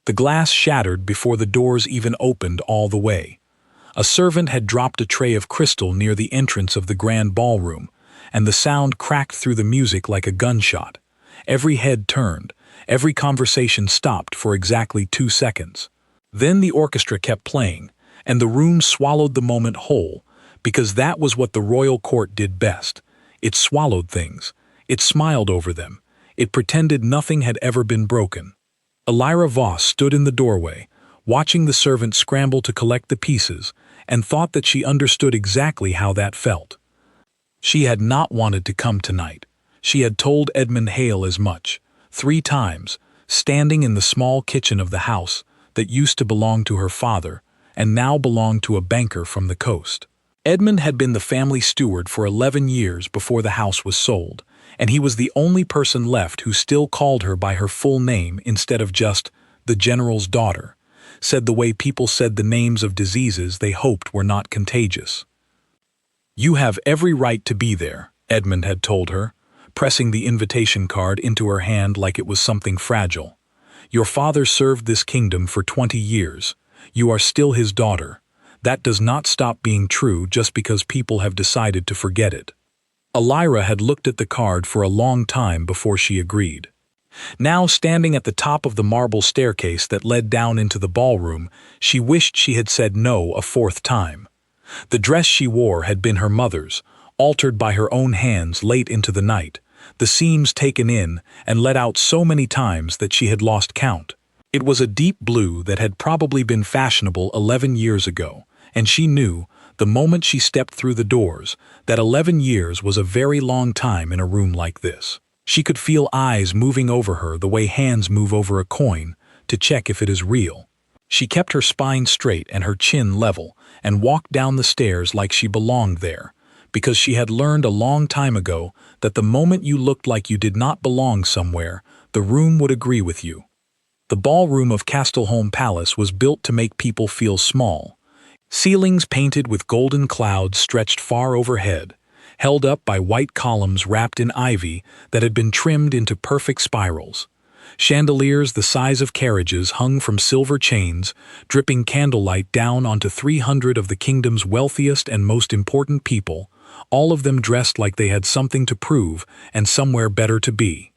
The glass shattered before the doors even opened all the way. A servant had dropped a tray of crystal near the entrance of the grand ballroom, and the sound cracked through the music like a gunshot. Every head turned, every conversation stopped for exactly 2 seconds. Then the orchestra kept playing, and the room swallowed the moment whole, because that was what the royal court did best. It swallowed things. It smiled over them. It pretended nothing had ever been broken. Elira Voss stood in the doorway, watching the servant scramble to collect the pieces, and thought that she understood exactly how that felt. She had not wanted to come tonight. She had told Edmund Hale as much, 3 times, standing in the small kitchen of the house that used to belong to her father and now belonged to a banker from the coast. Edmund had been the family steward for 11 years before the house was sold, and he was the only person left who still called her by her full name instead of just the general's daughter, said the way people said the names of diseases they hoped were not contagious. "You have every right to be there," Edmund had told her, pressing the invitation card into her hand like it was something fragile. "Your father served this kingdom for 20 years. You are still his daughter. That does not stop being true just because people have decided to forget it." Elira had looked at the card for a long time before she agreed. Now, standing at the top of the marble staircase that led down into the ballroom, she wished she had said no a 4th time. The dress she wore had been her mother's, altered by her own hands late into the night, the seams taken in and let out so many times that she had lost count. It was a deep blue that had probably been fashionable 11 years ago, and she knew, the moment she stepped through the doors, that 11 years was a very long time in a room like this. She could feel eyes moving over her the way hands move over a coin to check if it is real. She kept her spine straight and her chin level and walked down the stairs like she belonged there, because she had learned a long time ago that the moment you looked like you did not belong somewhere, the room would agree with you. The ballroom of Castleholm Palace was built to make people feel small. Ceilings painted with golden clouds stretched far overhead, held up by white columns wrapped in ivy that had been trimmed into perfect spirals. Chandeliers the size of carriages hung from silver chains, dripping candlelight down onto 300 of the kingdom's wealthiest and most important people, all of them dressed like they had something to prove and somewhere better to be.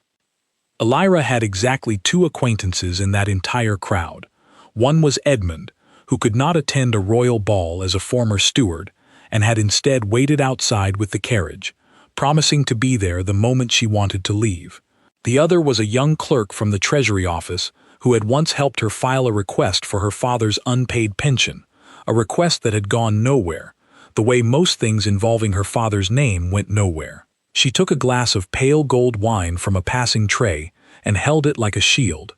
Elira had exactly 2 acquaintances in that entire crowd. One was Edmund, who could not attend a royal ball as a former steward, and had instead waited outside with the carriage, promising to be there the moment she wanted to leave. The other was a young clerk from the Treasury office who had once helped her file a request for her father's unpaid pension, a request that had gone nowhere, the way most things involving her father's name went nowhere. She took a glass of pale gold wine from a passing tray and held it like a shield.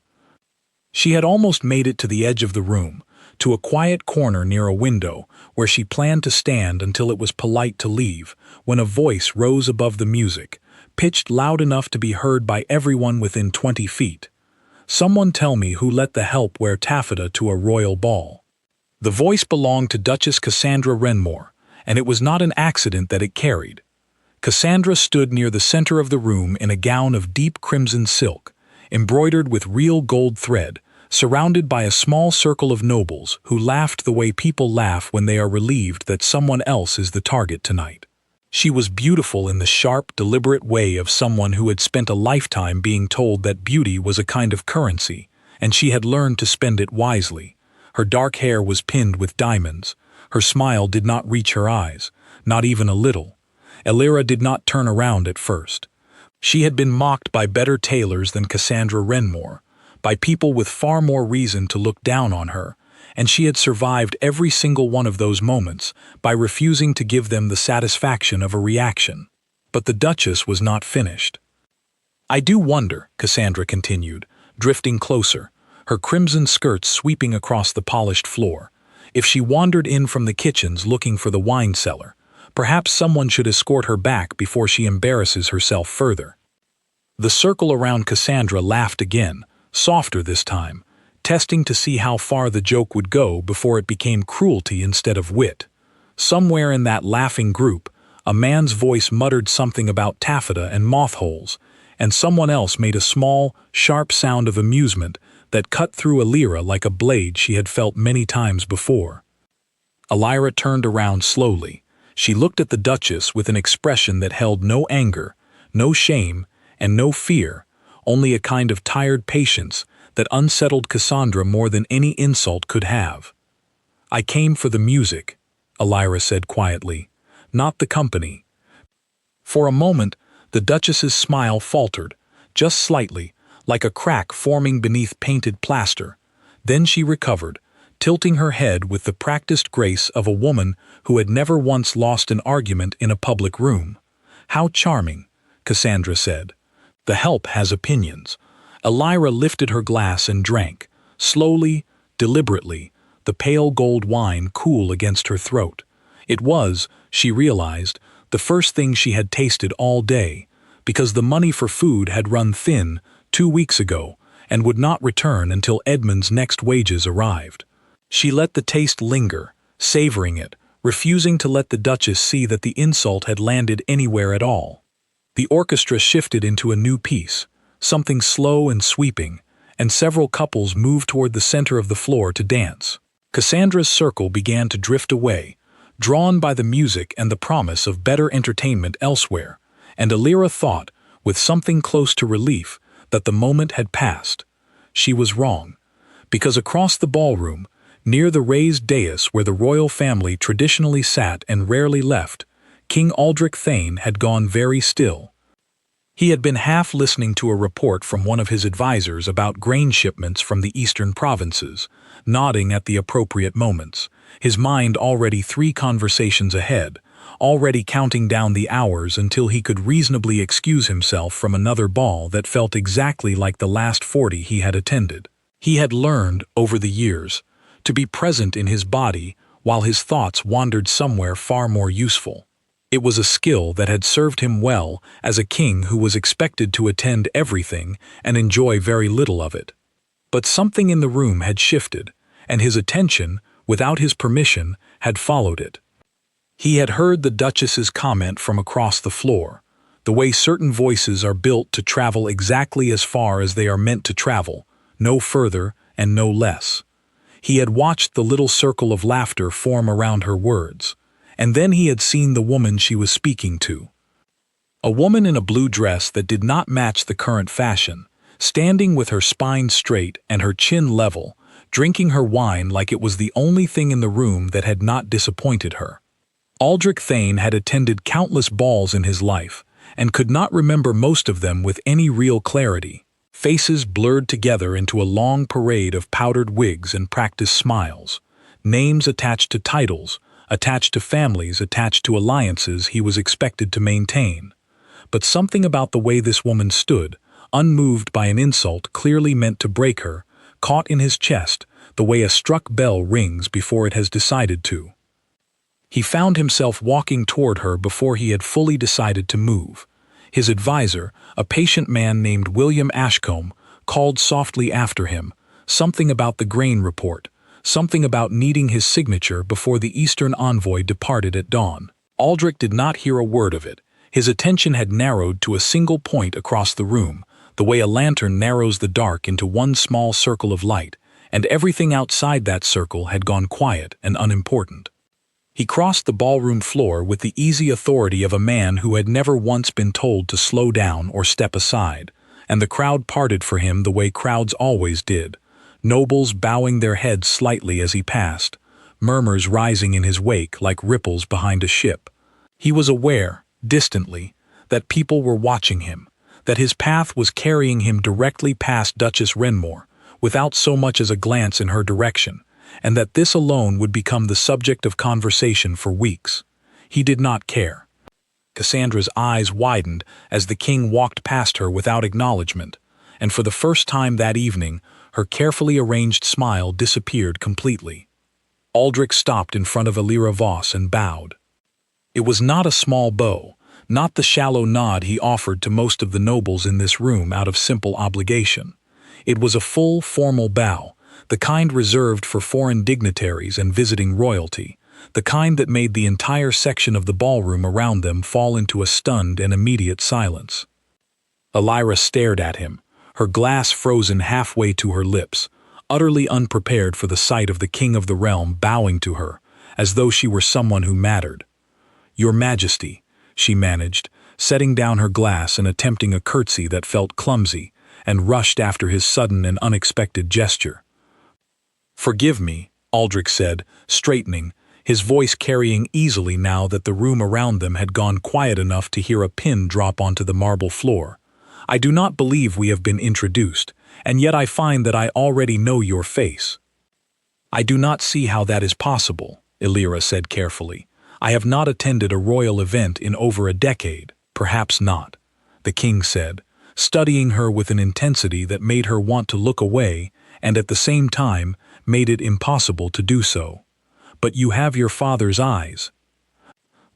She had almost made it to the edge of the room, to a quiet corner near a window where she planned to stand until it was polite to leave, when a voice rose above the music, pitched loud enough to be heard by everyone within 20 feet. "Someone tell me who let the help wear taffeta to a royal ball." The voice belonged to Duchess Cassandra Wrenmoor, and it was not an accident that it carried. Cassandra stood near the center of the room in a gown of deep crimson silk, embroidered with real gold thread, surrounded by a small circle of nobles who laughed the way people laugh when they are relieved that someone else is the target tonight. She was beautiful in the sharp, deliberate way of someone who had spent a lifetime being told that beauty was a kind of currency, and she had learned to spend it wisely. Her dark hair was pinned with diamonds. Her smile did not reach her eyes, not even a little. Elira did not turn around at first. She had been mocked by better tailors than Cassandra Wrenmoor, by people with far more reason to look down on her, and she had survived every single one of those moments by refusing to give them the satisfaction of a reaction. But the Duchess was not finished. "I do wonder," Cassandra continued, drifting closer, her crimson skirts sweeping across the polished floor, "if she wandered in from the kitchens looking for the wine cellar, perhaps someone should escort her back before she embarrasses herself further." The circle around Cassandra laughed again, softer this time, testing to see how far the joke would go before it became cruelty instead of wit. Somewhere in that laughing group, a man's voice muttered something about taffeta and moth holes, and someone else made a small, sharp sound of amusement that cut through Elira like a blade she had felt many times before. Elira turned around slowly. She looked at the Duchess with an expression that held no anger, no shame, and no fear, only a kind of tired patience that unsettled Cassandra more than any insult could have. "I came for the music," Elira said quietly, "not the company." For a moment, the Duchess's smile faltered, just slightly, like a crack forming beneath painted plaster. Then she recovered, tilting her head with the practiced grace of a woman who had never once lost an argument in a public room. "How charming," Cassandra said. "The help has opinions." Elira lifted her glass and drank, slowly, deliberately, the pale gold wine cool against her throat. It was, she realized, the first thing she had tasted all day, because the money for food had run thin 2 weeks ago and would not return until Edmund's next wages arrived. She let the taste linger, savoring it, refusing to let the Duchess see that the insult had landed anywhere at all. The orchestra shifted into a new piece, something slow and sweeping, and several couples moved toward the center of the floor to dance. Cassandra's circle began to drift away, drawn by the music and the promise of better entertainment elsewhere, and Elira thought, with something close to relief, that the moment had passed. She was wrong, because across the ballroom, near the raised dais where the royal family traditionally sat and rarely left, King Aldrich Thane had gone very still. He had been half listening to a report from one of his advisors about grain shipments from the eastern provinces, nodding at the appropriate moments, his mind already 3 conversations ahead, already counting down the hours until he could reasonably excuse himself from another ball that felt exactly like the last 40 he had attended. He had learned, over the years, to be present in his body while his thoughts wandered somewhere far more useful. It was a skill that had served him well as a king who was expected to attend everything and enjoy very little of it. But something in the room had shifted, and his attention, without his permission, had followed it. He had heard the Duchess's comment from across the floor, the way certain voices are built to travel exactly as far as they are meant to travel, no further and no less. He had watched the little circle of laughter form around her words, and then he had seen the woman she was speaking to. A woman in a blue dress that did not match the current fashion, standing with her spine straight and her chin level, drinking her wine like it was the only thing in the room that had not disappointed her. Aldrich Thane had attended countless balls in his life, and could not remember most of them with any real clarity. Faces blurred together into a long parade of powdered wigs and practiced smiles, names attached to titles, attached to families, attached to alliances he was expected to maintain. But something about the way this woman stood, unmoved by an insult clearly meant to break her, caught in his chest, the way a struck bell rings before it has decided to. He found himself walking toward her before he had fully decided to move. His advisor, a patient man named William Ashcombe, called softly after him, something about the grain report, something about needing his signature before the Eastern envoy departed at dawn. Aldrich did not hear a word of it. His attention had narrowed to a single point across the room, the way a lantern narrows the dark into one small circle of light, and everything outside that circle had gone quiet and unimportant. He crossed the ballroom floor with the easy authority of a man who had never once been told to slow down or step aside, and the crowd parted for him the way crowds always did, nobles bowing their heads slightly as he passed, murmurs rising in his wake like ripples behind a ship. He was aware, distantly, that people were watching him, that his path was carrying him directly past Duchess Wrenmoor, without so much as a glance in her direction, and that this alone would become the subject of conversation for weeks. He did not care. Cassandra's eyes widened as the king walked past her without acknowledgement, and for the first time that evening, her carefully arranged smile disappeared completely. Aldrich stopped in front of Elira Voss and bowed. It was not a small bow, not the shallow nod he offered to most of the nobles in this room out of simple obligation. It was a full, formal bow, the kind reserved for foreign dignitaries and visiting royalty, the kind that made the entire section of the ballroom around them fall into a stunned and immediate silence. Elira stared at him, her glass frozen halfway to her lips, utterly unprepared for the sight of the king of the realm bowing to her, as though she were someone who mattered. "Your Majesty," she managed, setting down her glass and attempting a curtsy that felt clumsy, and rushed after his sudden and unexpected gesture. "Forgive me," Aldrich said, straightening, his voice carrying easily now that the room around them had gone quiet enough to hear a pin drop onto the marble floor. "I do not believe we have been introduced, and yet I find that I already know your face." "I do not see how that is possible," Illyra said carefully. "I have not attended a royal event in over a decade." "Perhaps not," the king said, studying her with an intensity that made her want to look away and at the same time made it impossible to do so. "But you have your father's eyes."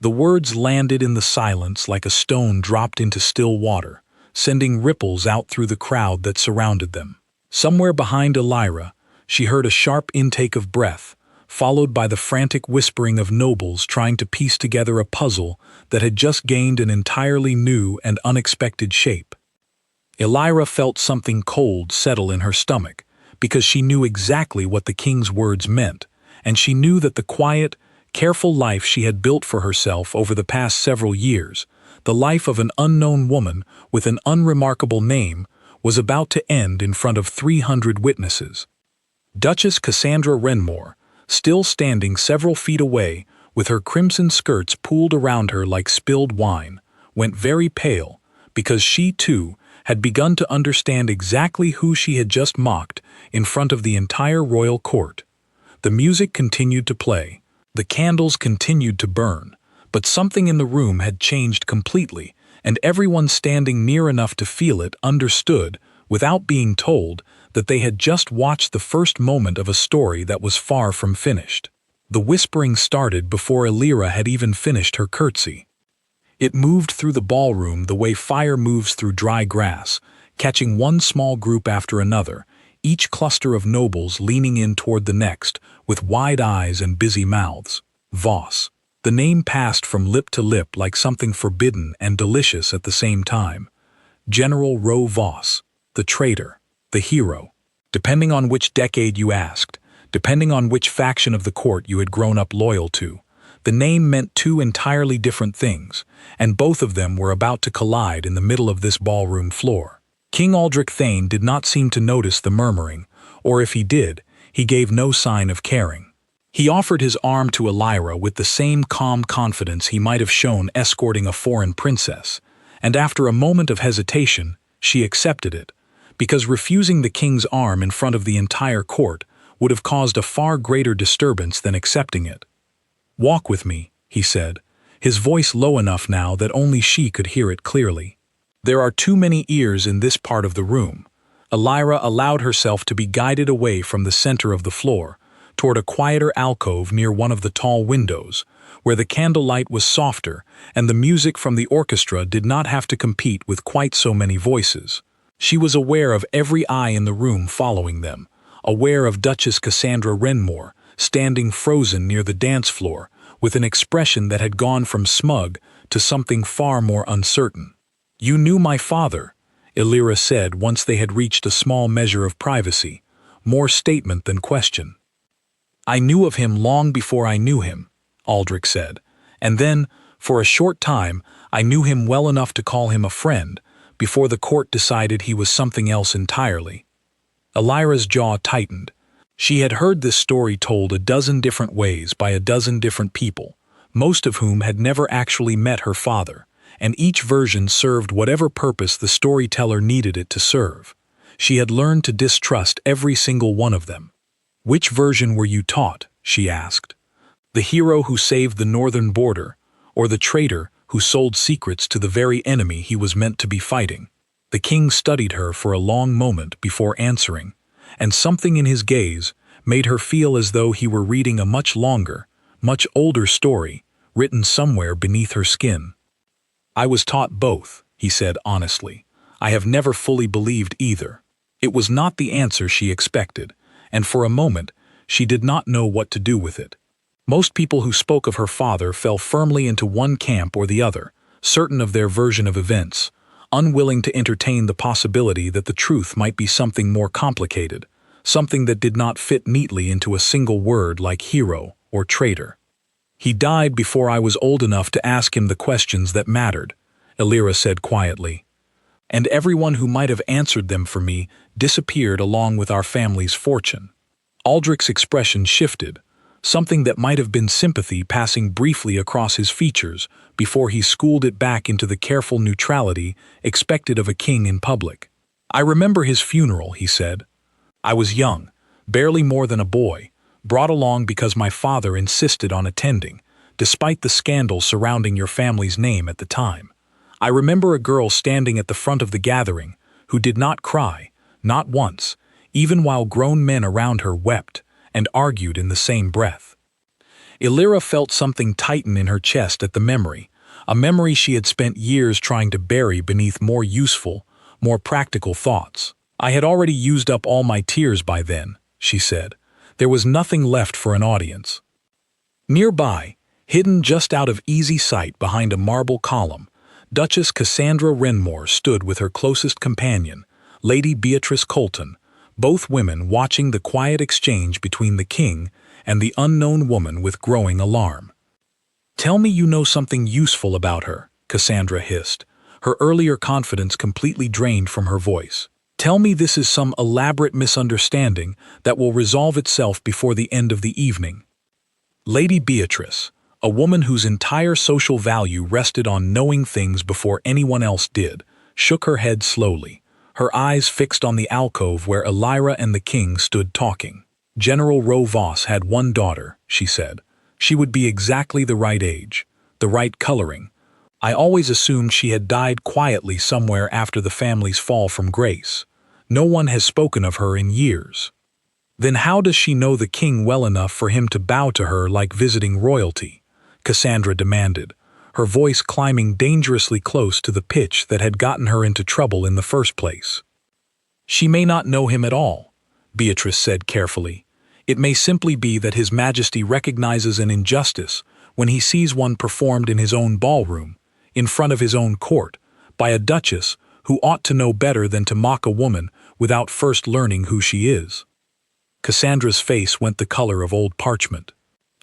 The words landed in the silence like a stone dropped into still water, sending ripples out through the crowd that surrounded them. Somewhere behind Illyra, she heard a sharp intake of breath, followed by the frantic whispering of nobles trying to piece together a puzzle that had just gained an entirely new and unexpected shape. Illyra felt something cold settle in her stomach, because she knew exactly what the king's words meant, and she knew that the quiet, careful life she had built for herself over the past several years, the life of an unknown woman with an unremarkable name, was about to end in front of 300 witnesses. Duchess Cassandra Wrenmoor, still standing several feet away, with her crimson skirts pooled around her like spilled wine, went very pale, because she, too, had begun to understand exactly who she had just mocked in front of the entire royal court. The music continued to play, the candles continued to burn, but something in the room had changed completely, and everyone standing near enough to feel it understood, without being told, that they had just watched the first moment of a story that was far from finished. The whispering started before Illyra had even finished her curtsy. It moved through the ballroom the way fire moves through dry grass, catching one small group after another, each cluster of nobles leaning in toward the next, with wide eyes and busy mouths. Voss. The name passed from lip to lip like something forbidden and delicious at the same time. General Roe Voss, the traitor, the hero. Depending on which decade you asked, depending on which faction of the court you had grown up loyal to, the name meant two entirely different things, and both of them were about to collide in the middle of this ballroom floor. King Aldrich Thane did not seem to notice the murmuring, or if he did, he gave no sign of caring. He offered his arm to Illyra with the same calm confidence he might have shown escorting a foreign princess, and after a moment of hesitation, she accepted it, because refusing the king's arm in front of the entire court would have caused a far greater disturbance than accepting it. "Walk with me," he said, his voice low enough now that only she could hear it clearly. "There are too many ears in this part of the room." Illyra allowed herself to be guided away from the center of the floor, toward a quieter alcove near one of the tall windows, where the candlelight was softer and the music from the orchestra did not have to compete with quite so many voices. She was aware of every eye in the room following them, aware of Duchess Cassandra Wrenmoor, standing frozen near the dance floor, with an expression that had gone from smug to something far more uncertain. "You knew my father," Illyra said once they had reached a small measure of privacy, more statement than question. "I knew of him long before I knew him," Aldrich said, "and then, for a short time, I knew him well enough to call him a friend, before the court decided he was something else entirely." Illyra's jaw tightened. She had heard this story told a dozen different ways by a dozen different people, most of whom had never actually met her father, and each version served whatever purpose the storyteller needed it to serve. She had learned to distrust every single one of them. "Which version were you taught?" she asked. "The hero who saved the northern border, or the traitor who sold secrets to the very enemy he was meant to be fighting?" The king studied her for a long moment before answering, and something in his gaze made her feel as though he were reading a much longer, much older story, written somewhere beneath her skin. "I was taught both," he said honestly. "I have never fully believed either." It was not the answer she expected, and for a moment she did not know what to do with it. Most people who spoke of her father fell firmly into one camp or the other, certain of their version of events, unwilling to entertain the possibility that the truth might be something more complicated, something that did not fit neatly into a single word like hero or traitor. "He died before I was old enough to ask him the questions that mattered," Illyra said quietly. "And everyone who might have answered them for me disappeared along with our family's fortune." Aldrich's expression shifted, something that might have been sympathy passing briefly across his features before he schooled it back into the careful neutrality expected of a king in public. "I remember his funeral," he said. "I was young, barely more than a boy, brought along because my father insisted on attending, despite the scandal surrounding your family's name at the time. I remember a girl standing at the front of the gathering who did not cry, not once, even while grown men around her wept and argued in the same breath." Illyra felt something tighten in her chest at the memory, a memory she had spent years trying to bury beneath more useful, more practical thoughts. "I had already used up all my tears by then," she said. "There was nothing left for an audience." Nearby, hidden just out of easy sight behind a marble column, Duchess Cassandra Wrenmoor stood with her closest companion, Lady Beatrice Colton, both women watching the quiet exchange between the king and the unknown woman with growing alarm. "Tell me you know something useful about her," Cassandra hissed, her earlier confidence completely drained from her voice. "Tell me this is some elaborate misunderstanding that will resolve itself before the end of the evening." Lady Beatrice, a woman whose entire social value rested on knowing things before anyone else did, shook her head slowly, her eyes fixed on the alcove where Illyra and the king stood talking. "General Ro Voss had one daughter," she said. "She would be exactly the right age, the right coloring. I always assumed she had died quietly somewhere after the family's fall from grace. No one has spoken of her in years." "Then how does she know the king well enough for him to bow to her like visiting royalty?" Cassandra demanded, her voice climbing dangerously close to the pitch that had gotten her into trouble in the first place. "She may not know him at all," Beatrice said carefully. "It may simply be that His Majesty recognizes an injustice when he sees one performed in his own ballroom, in front of his own court, by a duchess who ought to know better than to mock a woman without first learning who she is." Cassandra's face went the color of old parchment.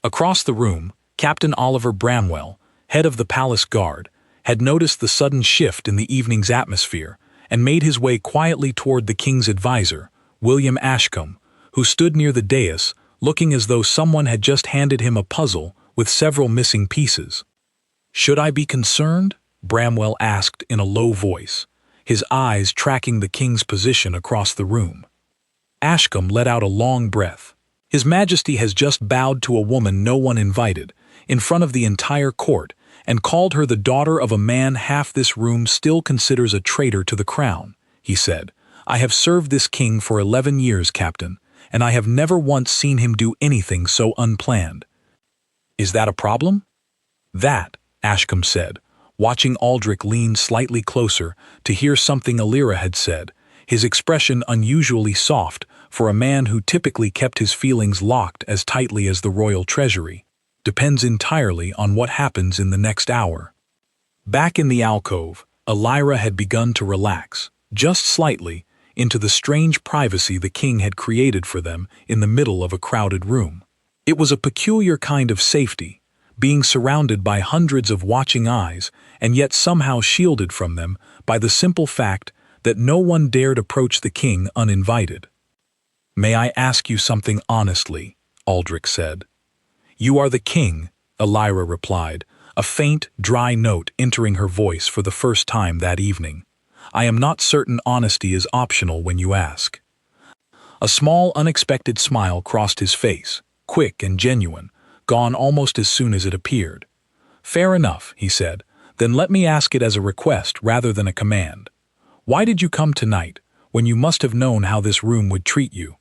Across the room, Captain Oliver Bramwell, head of the palace guard, had noticed the sudden shift in the evening's atmosphere and made his way quietly toward the king's advisor, William Ashcombe, who stood near the dais, looking as though someone had just handed him a puzzle with several missing pieces. "Should I be concerned?" Bramwell asked in a low voice, his eyes tracking the king's position across the room. Ashcombe let out a long breath. "His Majesty has just bowed to a woman no one invited, in front of the entire court, and called her the daughter of a man half this room still considers a traitor to the crown," he said. "I have served this king for 11 years, Captain, and I have never once seen him do anything so unplanned." "Is that a problem?" "That," Ashcombe said, watching Aldrich lean slightly closer to hear something Illyra had said, his expression unusually soft for a man who typically kept his feelings locked as tightly as the royal treasury, "depends entirely on what happens in the next hour." Back in the alcove, Illyra had begun to relax, just slightly, into the strange privacy the king had created for them in the middle of a crowded room. It was a peculiar kind of safety, being surrounded by hundreds of watching eyes and yet somehow shielded from them by the simple fact that no one dared approach the king uninvited. "May I ask you something honestly?" Aldrich said. "You are the king," Illyra replied, a faint, dry note entering her voice for the first time that evening. "I am not certain honesty is optional when you ask." A small, unexpected smile crossed his face, quick and genuine, gone almost as soon as it appeared. "Fair enough," he said. "Then let me ask it as a request rather than a command. Why did you come tonight, when you must have known how this room would treat you?"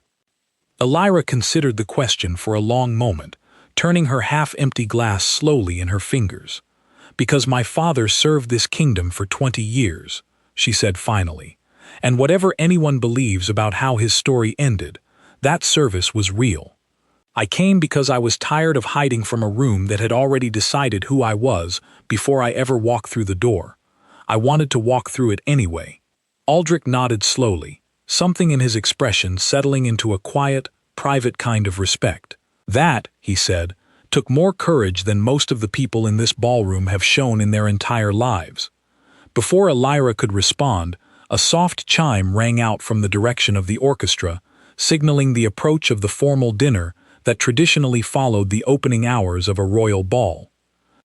Illyra considered the question for a long moment, turning her half-empty glass slowly in her fingers. "Because my father served this kingdom for 20 years, she said finally, "and whatever anyone believes about how his story ended, that service was real. I came because I was tired of hiding from a room that had already decided who I was before I ever walked through the door. I wanted to walk through it anyway. Aldrich nodded slowly, something in his expression settling into a quiet, private kind of respect. That, he said, took more courage than most of the people in this ballroom have shown in their entire lives. Before Elira could respond, a soft chime rang out from the direction of the orchestra, signaling the approach of the formal dinner that traditionally followed the opening hours of a royal ball.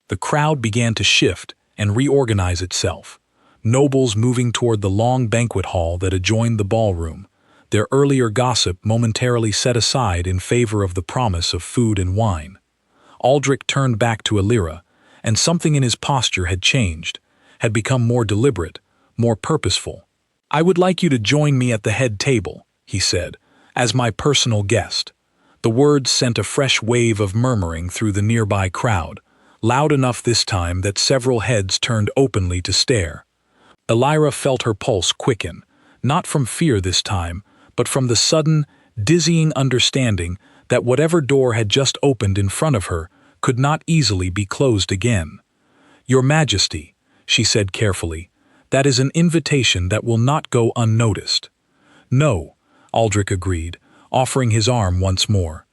The crowd began to shift and reorganize itself, nobles moving toward the long banquet hall that adjoined the ballroom, their earlier gossip momentarily set aside in favor of the promise of food and wine. Aldrich turned back to Elira, and something in his posture had changed, had become more deliberate, more purposeful. "I would like you to join me at the head table," he said, "as my personal guest." The words sent a fresh wave of murmuring through the nearby crowd, loud enough this time that several heads turned openly to stare. Elira felt her pulse quicken, not from fear this time, but from the sudden, dizzying understanding that whatever door had just opened in front of her could not easily be closed again. "Your Majesty," she said carefully, "that is an invitation that will not go unnoticed." "No," Aldrich agreed, offering his arm once more.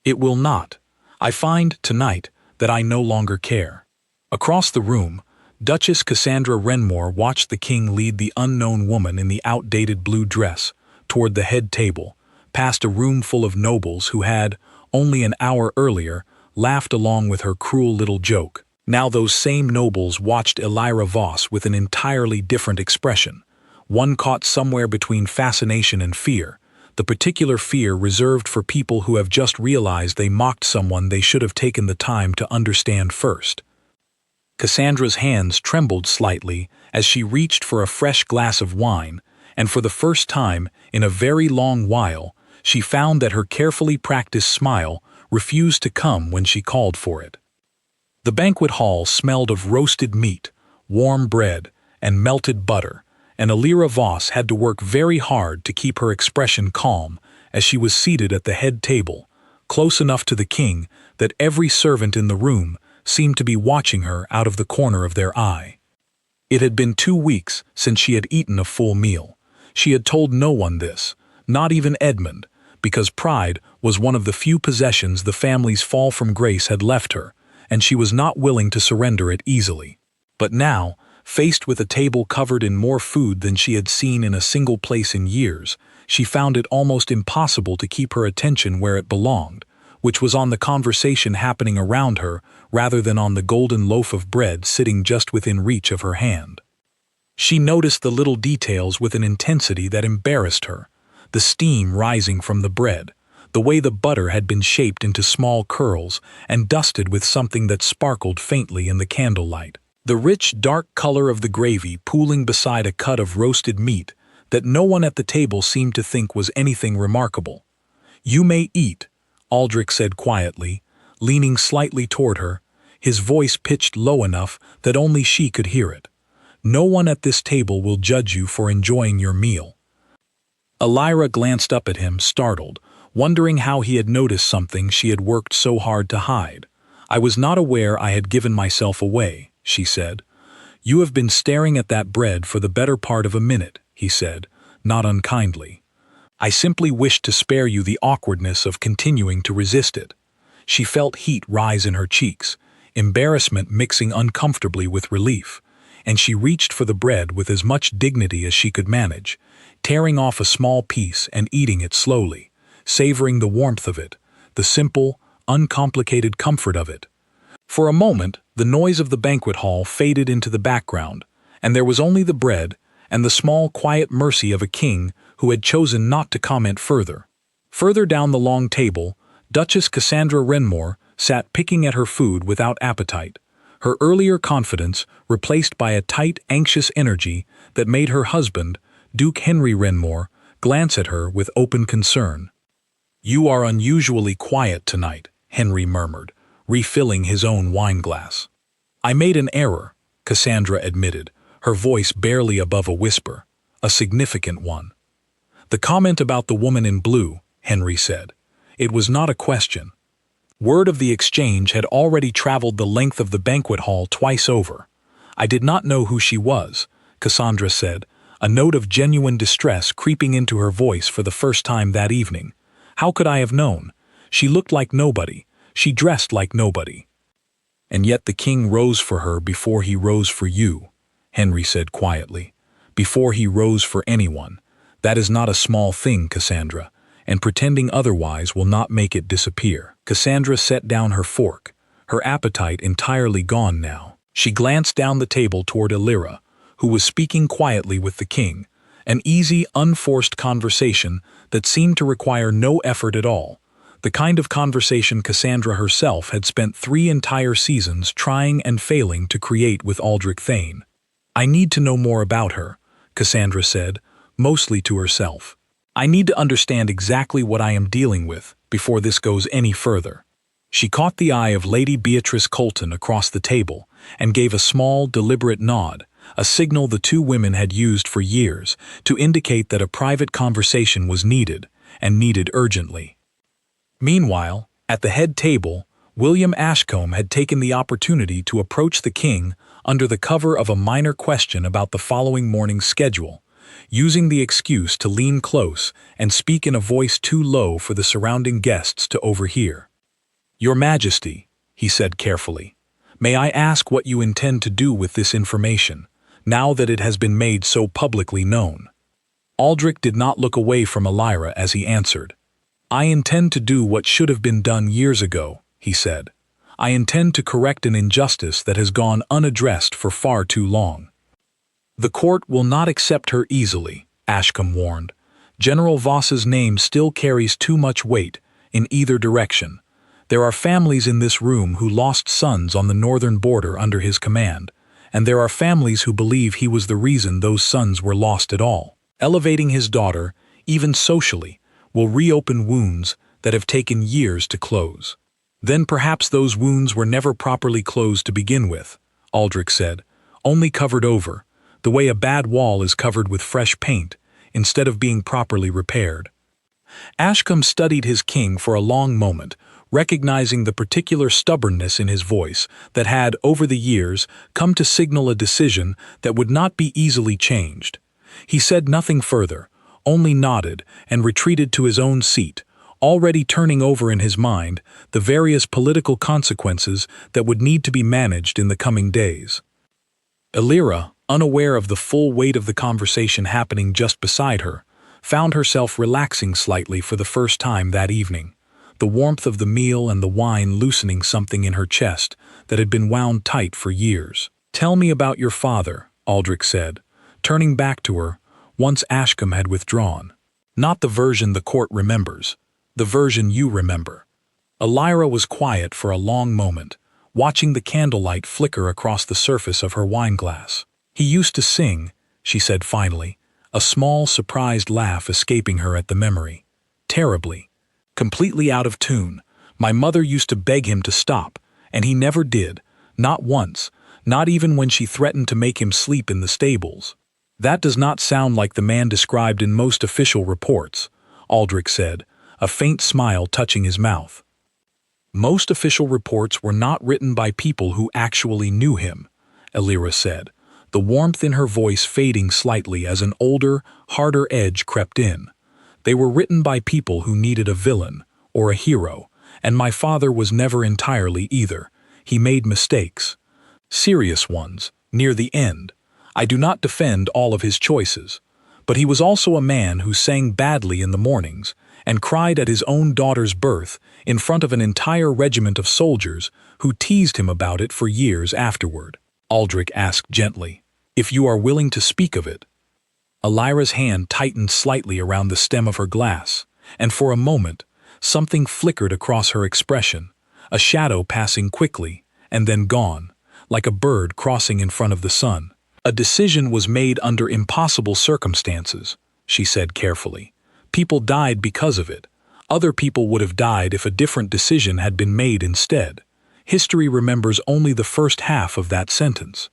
"It will not. I find, tonight, that I no longer care." Across the room, Duchess Cassandra Wrenmoor watched the king lead the unknown woman in the outdated blue dress toward the head table, past a room full of nobles who had, only an hour earlier, laughed along with her cruel little joke. Now those same nobles watched Elira Voss with an entirely different expression, one caught somewhere between fascination and fear, the particular fear reserved for people who have just realized they mocked someone they should have taken the time to understand first. Cassandra's hands trembled slightly as she reached for a fresh glass of wine, and for the first time, in a very long while, she found that her carefully practiced smile refused to come when she called for it. The banquet hall smelled of roasted meat, warm bread, and melted butter, and Elira Voss had to work very hard to keep her expression calm as she was seated at the head table, close enough to the king that every servant in the room seemed to be watching her out of the corner of their eye. It had been 2 weeks since she had eaten a full meal. She had told no one this, not even Edmund, because pride was one of the few possessions the family's fall from grace had left her, and she was not willing to surrender it easily. But now, faced with a table covered in more food than she had seen in a single place in years, she found it almost impossible to keep her attention where it belonged, which was on the conversation happening around her rather than on the golden loaf of bread sitting just within reach of her hand. She noticed the little details with an intensity that embarrassed her, the steam rising from the bread, the way the butter had been shaped into small curls and dusted with something that sparkled faintly in the candlelight, the rich dark color of the gravy pooling beside a cut of roasted meat that no one at the table seemed to think was anything remarkable. "You may eat," Aldrich said quietly, leaning slightly toward her, his voice pitched low enough that only she could hear it. "No one at this table will judge you for enjoying your meal." Elira glanced up at him, startled, wondering how he had noticed something she had worked so hard to hide. "I was not aware I had given myself away," she said. "You have been staring at that bread for the better part of a minute," he said, not unkindly. "I simply wished to spare you the awkwardness of continuing to resist it." She felt heat rise in her cheeks, embarrassment mixing uncomfortably with relief, and she reached for the bread with as much dignity as she could manage, tearing off a small piece and eating it slowly, savoring the warmth of it, the simple, uncomplicated comfort of it. For a moment, the noise of the banquet hall faded into the background, and there was only the bread and the small, quiet mercy of a king who had chosen not to comment further. Further down the long table, Duchess Cassandra Wrenmoor sat picking at her food without appetite, her earlier confidence replaced by a tight, anxious energy that made her husband, Duke Henry Wrenmoor, glance at her with open concern. "You are unusually quiet tonight," Henry murmured, refilling his own wineglass. "I made an error," Cassandra admitted, her voice barely above a whisper, "a significant one." "The comment about the woman in blue," Henry said. "It was not a question." Word of the exchange had already traveled the length of the banquet hall twice over. I did not know who she was, Cassandra said, a note of genuine distress creeping into her voice for the first time that evening. How could I have known? She looked like nobody. She dressed like nobody. And yet the king rose for her before he rose for you, Henry said quietly. Before he rose for anyone. That is not a small thing, Cassandra, and pretending otherwise will not make it disappear. Cassandra set down her fork, her appetite entirely gone now. She glanced down the table toward Elira, who was speaking quietly with the king, an easy, unforced conversation that seemed to require no effort at all, the kind of conversation Cassandra herself had spent 3 entire seasons trying and failing to create with Aldrich Thane. I need to know more about her, Cassandra said, mostly to herself. I need to understand exactly what I am dealing with before this goes any further. She caught the eye of Lady Beatrice Colton across the table and gave a small, deliberate nod, a signal the two women had used for years to indicate that a private conversation was needed, and needed urgently. Meanwhile, at the head table, William Ashcombe had taken the opportunity to approach the king under the cover of a minor question about the following morning's schedule, using the excuse to lean close and speak in a voice too low for the surrounding guests to overhear. "Your Majesty," he said carefully, "may I ask what you intend to do with this information, now that it has been made so publicly known?" Aldrich did not look away from Elira as he answered. "I intend to do what should have been done years ago," he said. "I intend to correct an injustice that has gone unaddressed for far too long." "The court will not accept her easily," Ashcombe warned. "General Voss's name still carries too much weight, in either direction. There are families in this room who lost sons on the northern border under his command, and there are families who believe he was the reason those sons were lost at all. Elevating his daughter, even socially, will reopen wounds that have taken years to close. Then perhaps those wounds were never properly closed to begin with," Aldrich said, "only covered over, the way a bad wall is covered with fresh paint, instead of being properly repaired." Ashcombe studied his king for a long moment, recognizing the particular stubbornness in his voice that had, over the years, come to signal a decision that would not be easily changed. He said nothing further, only nodded and retreated to his own seat, already turning over in his mind the various political consequences that would need to be managed in the coming days. Elira, unaware of the full weight of the conversation happening just beside her, found herself relaxing slightly for the first time that evening, the warmth of the meal and the wine loosening something in her chest that had been wound tight for years. "Tell me about your father," Aldrich said, turning back to her once Ashcombe had withdrawn. "Not the version the court remembers, the version you remember." Elira was quiet for a long moment, watching the candlelight flicker across the surface of her wineglass. "He used to sing," she said finally, a small, surprised laugh escaping her at the memory. "Terribly. Completely out of tune. My mother used to beg him to stop, and he never did, not once, not even when she threatened to make him sleep in the stables." "That does not sound like the man described in most official reports," Aldrich said, a faint smile touching his mouth. "Most official reports were not written by people who actually knew him," Elira said, the warmth in her voice fading slightly as an older, harder edge crept in. "They were written by people who needed a villain, or a hero, and my father was never entirely either. He made mistakes. Serious ones, near the end. I do not defend all of his choices. But he was also a man who sang badly in the mornings, and cried at his own daughter's birth in front of an entire regiment of soldiers who teased him about it for years afterward." Aldrich asked gently, "If you are willing to speak of it." Elira's hand tightened slightly around the stem of her glass, and for a moment, something flickered across her expression, a shadow passing quickly, and then gone, like a bird crossing in front of the sun. "A decision was made under impossible circumstances," she said carefully. "People died because of it. Other people would have died if a different decision had been made instead. History remembers only the first half of that sentence."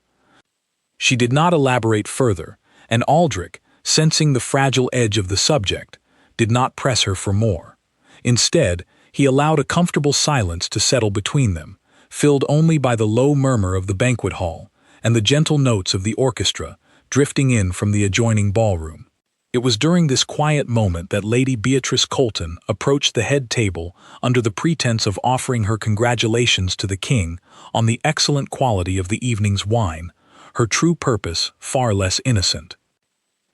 She did not elaborate further, and Aldrich, sensing the fragile edge of the subject, did not press her for more. Instead, he allowed a comfortable silence to settle between them, filled only by the low murmur of the banquet hall, and the gentle notes of the orchestra drifting in from the adjoining ballroom. It was during this quiet moment that Lady Beatrice Colton approached the head table under the pretense of offering her congratulations to the king on the excellent quality of the evening's wine, her true purpose far less innocent.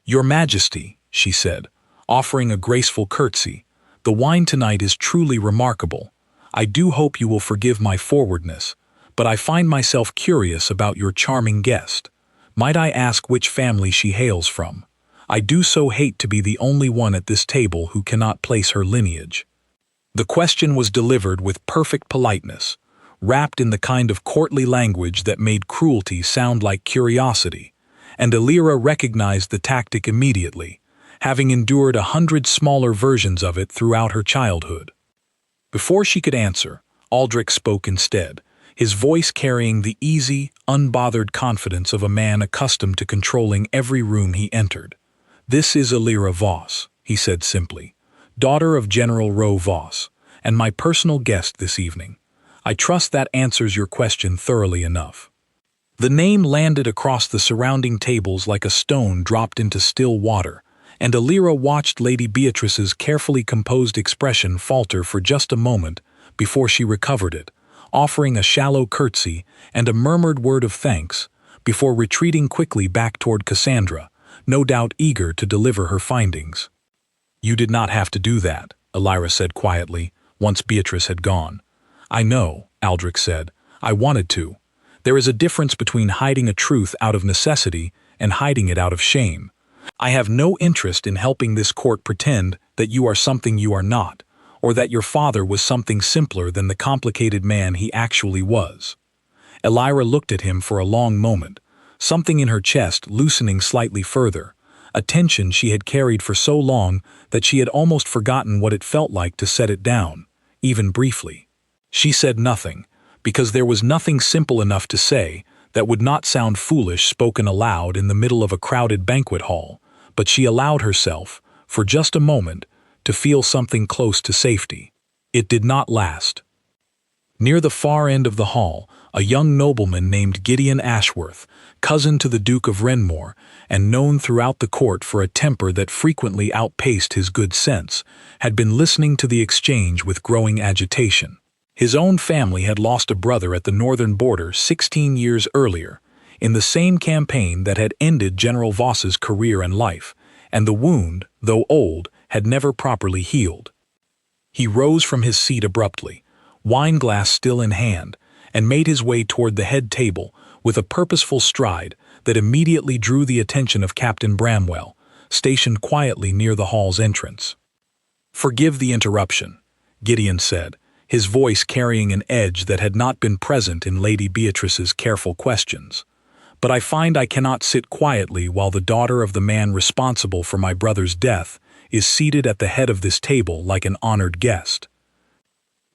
"Your Majesty," she said, offering a graceful curtsy, "the wine tonight is truly remarkable. I do hope you will forgive my forwardness, but I find myself curious about your charming guest. Might I ask which family she hails from? I do so hate to be the only one at this table who cannot place her lineage." The question was delivered with perfect politeness, wrapped in the kind of courtly language that made cruelty sound like curiosity, and Elira recognized the tactic immediately, having endured 100 smaller versions of it throughout her childhood. Before she could answer, Aldrich spoke instead, his voice carrying the easy, unbothered confidence of a man accustomed to controlling every room he entered. "This is Elira Voss," he said simply, "daughter of General Roe Voss, and my personal guest this evening. I trust that answers your question thoroughly enough." The name landed across the surrounding tables like a stone dropped into still water, and Elira watched Lady Beatrice's carefully composed expression falter for just a moment before she recovered it, offering a shallow curtsy and a murmured word of thanks before retreating quickly back toward Cassandra, no doubt eager to deliver her findings. "You did not have to do that," Elira said quietly, once Beatrice had gone. "I know," Aldrich said. "I wanted to. There is a difference between hiding a truth out of necessity and hiding it out of shame. I have no interest in helping this court pretend that you are something you are not, or that your father was something simpler than the complicated man he actually was." Elira looked at him for a long moment, something in her chest loosening slightly further, a tension she had carried for so long that she had almost forgotten what it felt like to set it down, even briefly. She said nothing, because there was nothing simple enough to say that would not sound foolish spoken aloud in the middle of a crowded banquet hall, but she allowed herself, for just a moment, to feel something close to safety. It did not last. Near the far end of the hall, a young nobleman named Gideon Ashworth, cousin to the Duke of Wrenmoor, and known throughout the court for a temper that frequently outpaced his good sense, had been listening to the exchange with growing agitation. His own family had lost a brother at the northern border 16 years earlier, in the same campaign that had ended General Voss's career and life, and the wound, though old, had never properly healed. He rose from his seat abruptly, wineglass still in hand, and made his way toward the head table with a purposeful stride that immediately drew the attention of Captain Bramwell, stationed quietly near the hall's entrance. "Forgive the interruption," Gideon said, his voice carrying an edge that had not been present in Lady Beatrice's careful questions. "But I find I cannot sit quietly while the daughter of the man responsible for my brother's death is seated at the head of this table like an honored guest."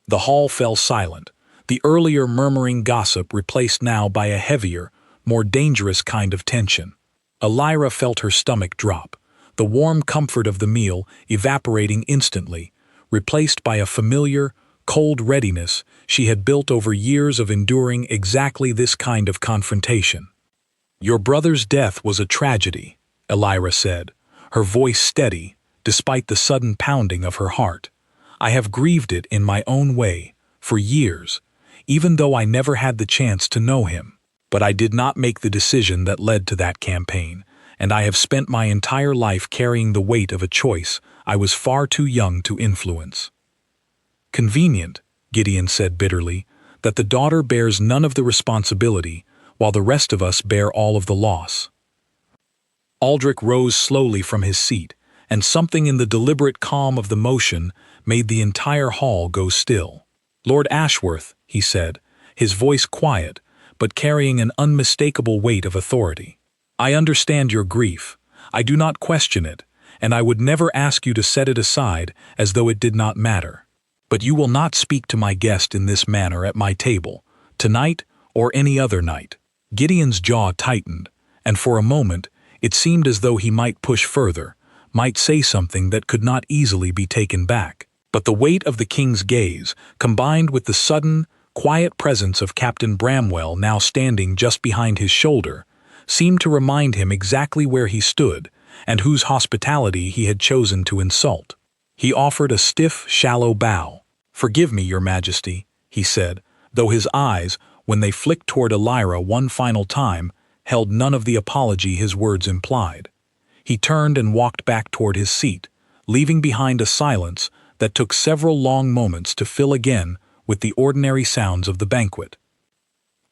The hall fell silent, the earlier murmuring gossip replaced now by a heavier, more dangerous kind of tension. Elira felt her stomach drop, the warm comfort of the meal evaporating instantly, replaced by a familiar, cold readiness she had built over years of enduring exactly this kind of confrontation. "Your brother's death was a tragedy," Elira said, her voice steady, despite the sudden pounding of her heart. "I have grieved it in my own way, for years, even though I never had the chance to know him. But I did not make the decision that led to that campaign, and I have spent my entire life carrying the weight of a choice I was far too young to influence." "Convenient," Gideon said bitterly, "that the daughter bears none of the responsibility, while the rest of us bear all of the loss." Aldrich rose slowly from his seat, and something in the deliberate calm of the motion made the entire hall go still. "Lord Ashworth," he said, his voice quiet, but carrying an unmistakable weight of authority, "I understand your grief. I do not question it, and I would never ask you to set it aside as though it did not matter. But you will not speak to my guest in this manner at my table, tonight or any other night." Gideon's jaw tightened, and for a moment it seemed as though he might push further, might say something that could not easily be taken back. But the weight of the king's gaze, combined with the sudden, quiet presence of Captain Bramwell now standing just behind his shoulder seemed to remind him exactly where he stood and whose hospitality he had chosen to insult. He offered a stiff, shallow bow. "Forgive me, Your Majesty," he said, though his eyes, when they flicked toward Elira one final time, held none of the apology his words implied. He turned and walked back toward his seat, leaving behind a silence that took several long moments to fill again with the ordinary sounds of the banquet.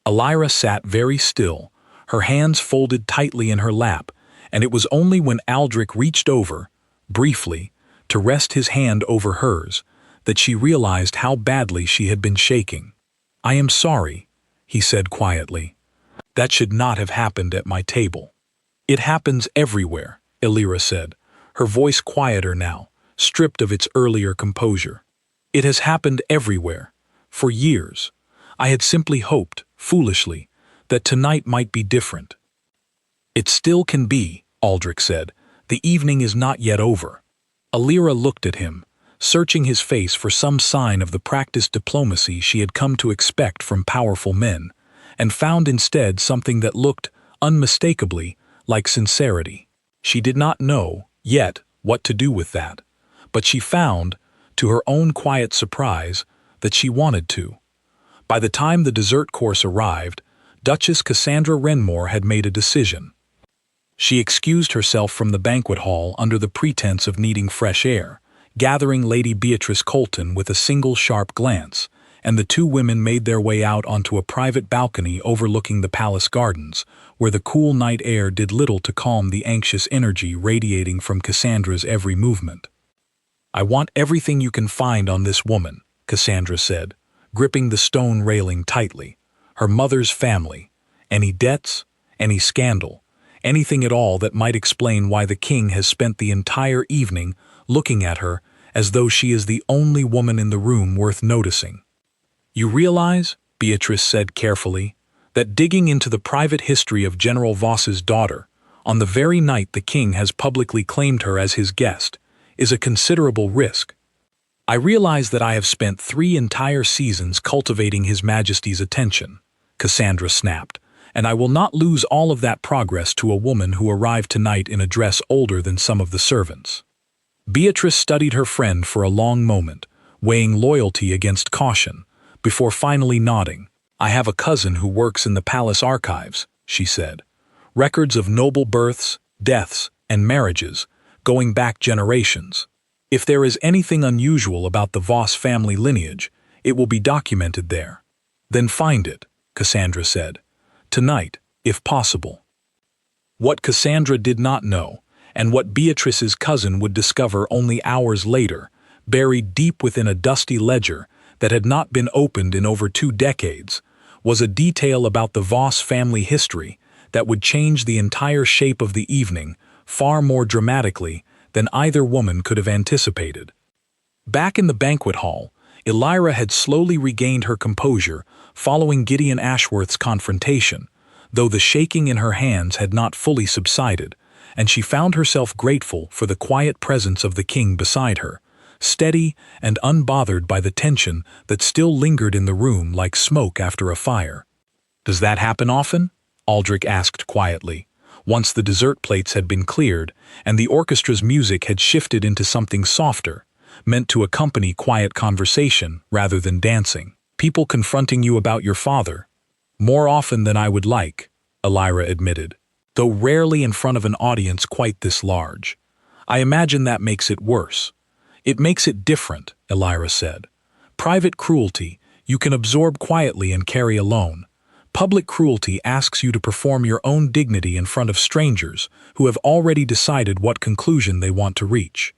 Elira sat very still, her hands folded tightly in her lap, and it was only when Aldrich reached over, briefly, to rest his hand over hers, that she realized how badly she had been shaking. "I am sorry," he said quietly. "That should not have happened at my table." "It happens everywhere," Elira said, her voice quieter now, stripped of its earlier composure. "It has happened everywhere, for years. I had simply hoped, foolishly, that tonight might be different." "It still can be," Aldrich said. "The evening is not yet over." Elira looked at him, searching his face for some sign of the practiced diplomacy she had come to expect from powerful men, and found instead something that looked, unmistakably, like sincerity. She did not know, yet, what to do with that, but she found, to her own quiet surprise, that she wanted to. By the time the dessert course arrived, Duchess Cassandra Wrenmoor had made a decision. She excused herself from the banquet hall under the pretense of needing fresh air, gathering Lady Beatrice Colton with a single sharp glance, and the two women made their way out onto a private balcony overlooking the palace gardens, where the cool night air did little to calm the anxious energy radiating from Cassandra's every movement. "I want everything you can find on this woman," Cassandra said, gripping the stone railing tightly. "Her mother's family. Any debts, any scandal, anything at all that might explain why the king has spent the entire evening looking at her as though she is the only woman in the room worth noticing. You realize," Beatrice said carefully, "that digging into the private history of General Voss's daughter, on the very night the king has publicly claimed her as his guest, is a considerable risk. I realize that I have spent 3 entire seasons cultivating His Majesty's attention," Cassandra snapped, "and I will not lose all of that progress to a woman who arrived tonight in a dress older than some of the servants." Beatrice studied her friend for a long moment, weighing loyalty against caution, before finally nodding. "I have a cousin who works in the palace archives," she said. "Records of noble births, deaths, and marriages, going back generations. If there is anything unusual about the Voss family lineage, it will be documented there." "Then find it," Cassandra said. "Tonight, if possible." What Cassandra did not know, and what Beatrice's cousin would discover only hours later, buried deep within a dusty ledger that had not been opened in over 2 decades, was a detail about the Voss family history that would change the entire shape of the evening far more dramatically than either woman could have anticipated. Back in the banquet hall, Elira had slowly regained her composure following Gideon Ashworth's confrontation, though the shaking in her hands had not fully subsided, and she found herself grateful for the quiet presence of the king beside her, steady and unbothered by the tension that still lingered in the room like smoke after a fire. "Does that happen often?" Aldrich asked quietly, once the dessert plates had been cleared and the orchestra's music had shifted into something softer, meant to accompany quiet conversation rather than dancing. "People confronting you about your father?" "More often than I would like," Elira admitted, "though rarely in front of an audience quite this large. I imagine that makes it worse." "It makes it different," Elira said. "Private cruelty you can absorb quietly and carry alone. Public cruelty asks you to perform your own dignity in front of strangers who have already decided what conclusion they want to reach."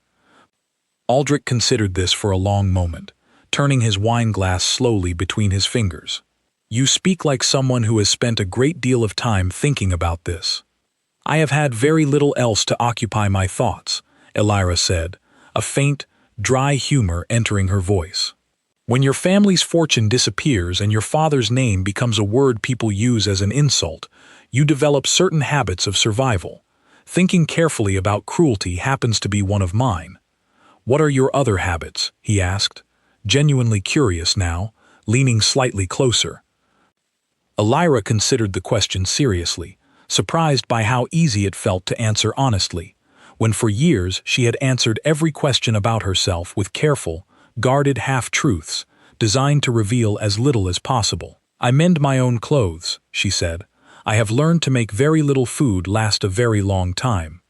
Aldrich considered this for a long moment, turning his wineglass slowly between his fingers. "You speak like someone who has spent a great deal of time thinking about this." "I have had very little else to occupy my thoughts," Elira said, a faint, dry humor entering her voice. "When your family's fortune disappears and your father's name becomes a word people use as an insult, you develop certain habits of survival. Thinking carefully about cruelty happens to be one of mine." "What are your other habits?" he asked, genuinely curious now, leaning slightly closer. Elira considered the question seriously, surprised by how easy it felt to answer honestly, when for years she had answered every question about herself with careful, guarded half-truths, designed to reveal as little as possible. "I mend my own clothes," she said. "I have learned to make very little food last a very long time.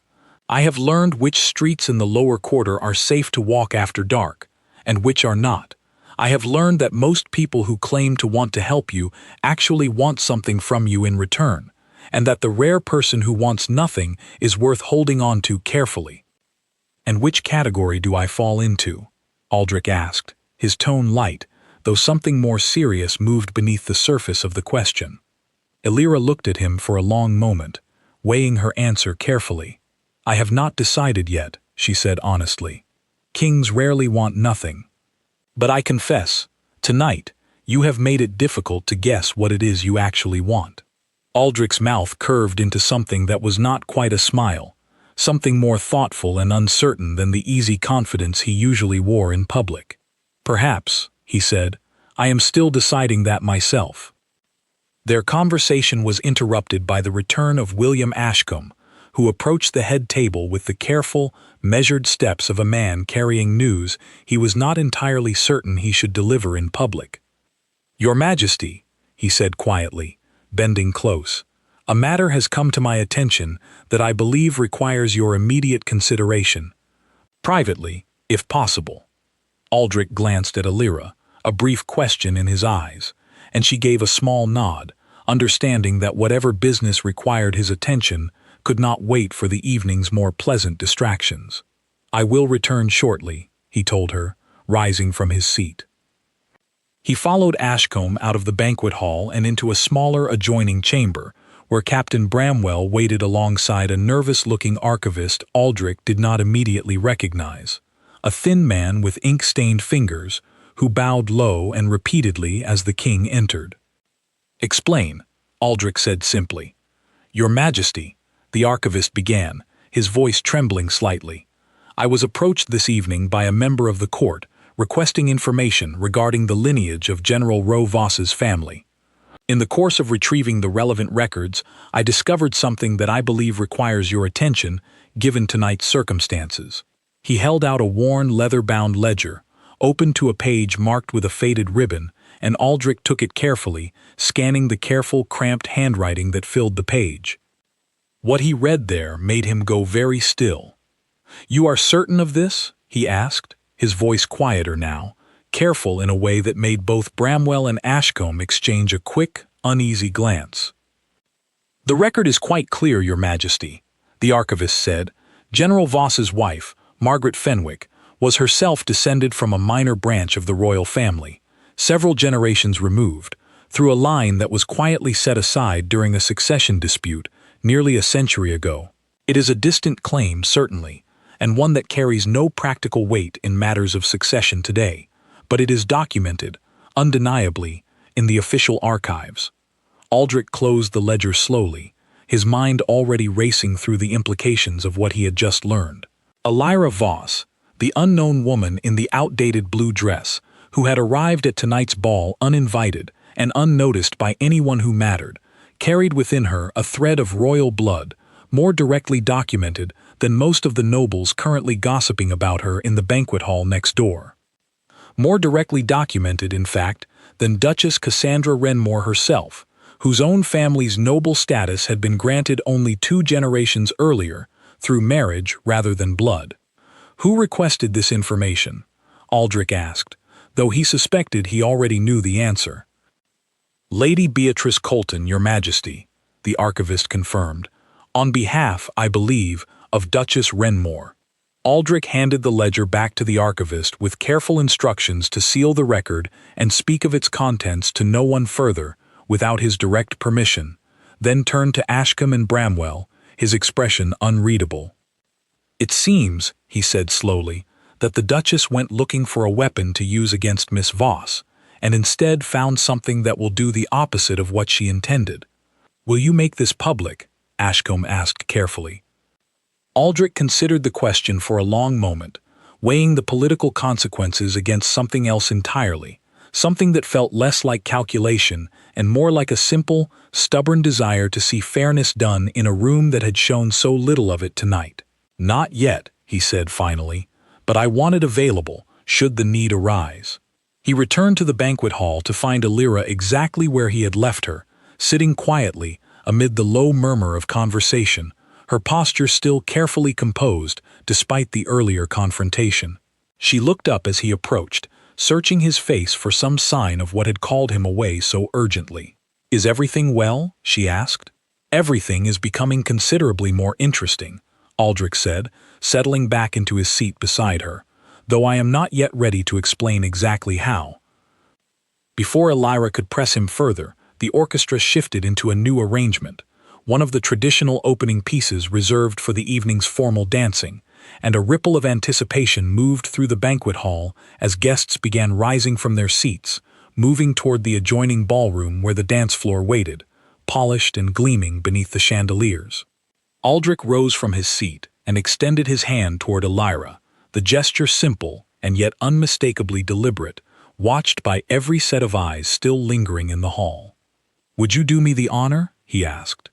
I have learned which streets in the lower quarter are safe to walk after dark, and which are not. I have learned that most people who claim to want to help you actually want something from you in return, and that the rare person who wants nothing is worth holding on to carefully." "And which category do I fall into?" Aldrich asked, his tone light, though something more serious moved beneath the surface of the question. Elira looked at him for a long moment, weighing her answer carefully. "I have not decided yet," she said honestly. "Kings rarely want nothing. But I confess, tonight, you have made it difficult to guess what it is you actually want." Aldrich's mouth curved into something that was not quite a smile, something more thoughtful and uncertain than the easy confidence he usually wore in public. "Perhaps," he said, "I am still deciding that myself." Their conversation was interrupted by the return of William Ashcombe, who approached the head table with the careful, measured steps of a man carrying news he was not entirely certain he should deliver in public. "Your Majesty," he said quietly, bending close, "a matter has come to my attention that I believe requires your immediate consideration. Privately, if possible." Aldrich glanced at Elira, a brief question in his eyes, and she gave a small nod, understanding that whatever business required his attention could not wait for the evening's more pleasant distractions. "I will return shortly," he told her, rising from his seat. He followed Ashcombe out of the banquet hall and into a smaller adjoining chamber, where Captain Bramwell waited alongside a nervous-looking archivist Aldrich did not immediately recognize, a thin man with ink-stained fingers, who bowed low and repeatedly as the king entered. "Explain," Aldrich said simply. "Your Majesty," the archivist began, his voice trembling slightly, "I was approached this evening by a member of the court requesting information regarding the lineage of General Roe Voss's family. In the course of retrieving the relevant records, I discovered something that I believe requires your attention, given tonight's circumstances." He held out a worn, leather-bound ledger, open to a page marked with a faded ribbon, and Aldrich took it carefully, scanning the careful, cramped handwriting that filled the page. What he read there made him go very still. "You are certain of this?" he asked, his voice quieter now, careful in a way that made both Bramwell and Ashcombe exchange a quick, uneasy glance. "The record is quite clear, Your Majesty," the archivist said. "General Voss's wife, Margaret Fenwick, was herself descended from a minor branch of the royal family, several generations removed, through a line that was quietly set aside during a succession dispute nearly a century ago. It is a distant claim, certainly, and one that carries no practical weight in matters of succession today, but it is documented, undeniably, in the official archives." Aldrich closed the ledger slowly, his mind already racing through the implications of what he had just learned. Elira Voss, the unknown woman in the outdated blue dress, who had arrived at tonight's ball uninvited and unnoticed by anyone who mattered, carried within her a thread of royal blood, more directly documented than most of the nobles currently gossiping about her in the banquet hall next door. More directly documented, in fact, than Duchess Cassandra Wrenmoor herself, whose own family's noble status had been granted only 2 generations earlier, through marriage rather than blood. "Who requested this information?" Aldrich asked, though he suspected he already knew the answer. "Lady Beatrice Colton, Your Majesty," the archivist confirmed, "on behalf, I believe, of Duchess Wrenmoor." Aldrich handed the ledger back to the archivist with careful instructions to seal the record and speak of its contents to no one further, without his direct permission, then turned to Ashcombe and Bramwell, his expression unreadable. "It seems," he said slowly, "that the Duchess went looking for a weapon to use against Miss Voss, and instead found something that will do the opposite of what she intended. Will you make this public?" Ashcombe asked carefully. Aldrich considered the question for a long moment, weighing the political consequences against something else entirely, something that felt less like calculation and more like a simple, stubborn desire to see fairness done in a room that had shown so little of it tonight. "Not yet," he said finally, "but I want it available, should the need arise." He returned to the banquet hall to find Alira exactly where he had left her, sitting quietly amid the low murmur of conversation, her posture still carefully composed despite the earlier confrontation. She looked up as he approached, searching his face for some sign of what had called him away so urgently. "Is everything well?" she asked. "Everything is becoming considerably more interesting," Aldrich said, settling back into his seat beside her, "though I am not yet ready to explain exactly how." Before Alira could press him further, the orchestra shifted into a new arrangement, one of the traditional opening pieces reserved for the evening's formal dancing, and a ripple of anticipation moved through the banquet hall as guests began rising from their seats, moving toward the adjoining ballroom where the dance floor waited, polished and gleaming beneath the chandeliers. Aldrich rose from his seat and extended his hand toward Alira, the gesture simple and yet unmistakably deliberate, watched by every set of eyes still lingering in the hall. "Would you do me the honor?" he asked.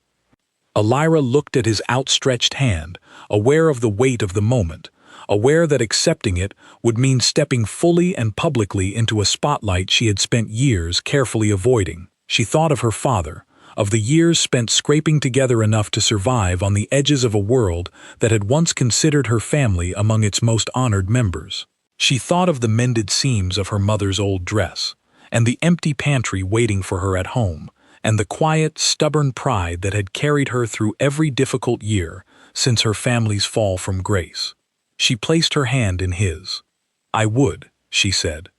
Alira looked at his outstretched hand, aware of the weight of the moment, aware that accepting it would mean stepping fully and publicly into a spotlight she had spent years carefully avoiding. She thought of her father, of the years spent scraping together enough to survive on the edges of a world that had once considered her family among its most honored members. She thought of the mended seams of her mother's old dress, and the empty pantry waiting for her at home, and the quiet, stubborn pride that had carried her through every difficult year since her family's fall from grace. She placed her hand in his. "I would," she said.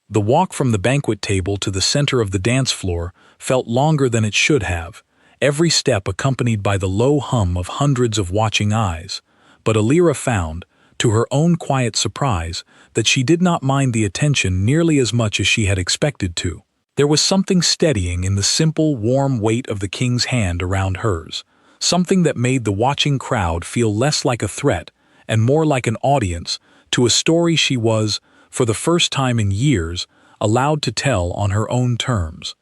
The walk from the banquet table to the center of the dance floor felt longer than it should have, every step accompanied by the low hum of hundreds of watching eyes, but Alira found, to her own quiet surprise, that she did not mind the attention nearly as much as she had expected to. There was something steadying in the simple, warm weight of the king's hand around hers, something that made the watching crowd feel less like a threat and more like an audience to a story she was, for the first time in years, allowed to tell on her own terms.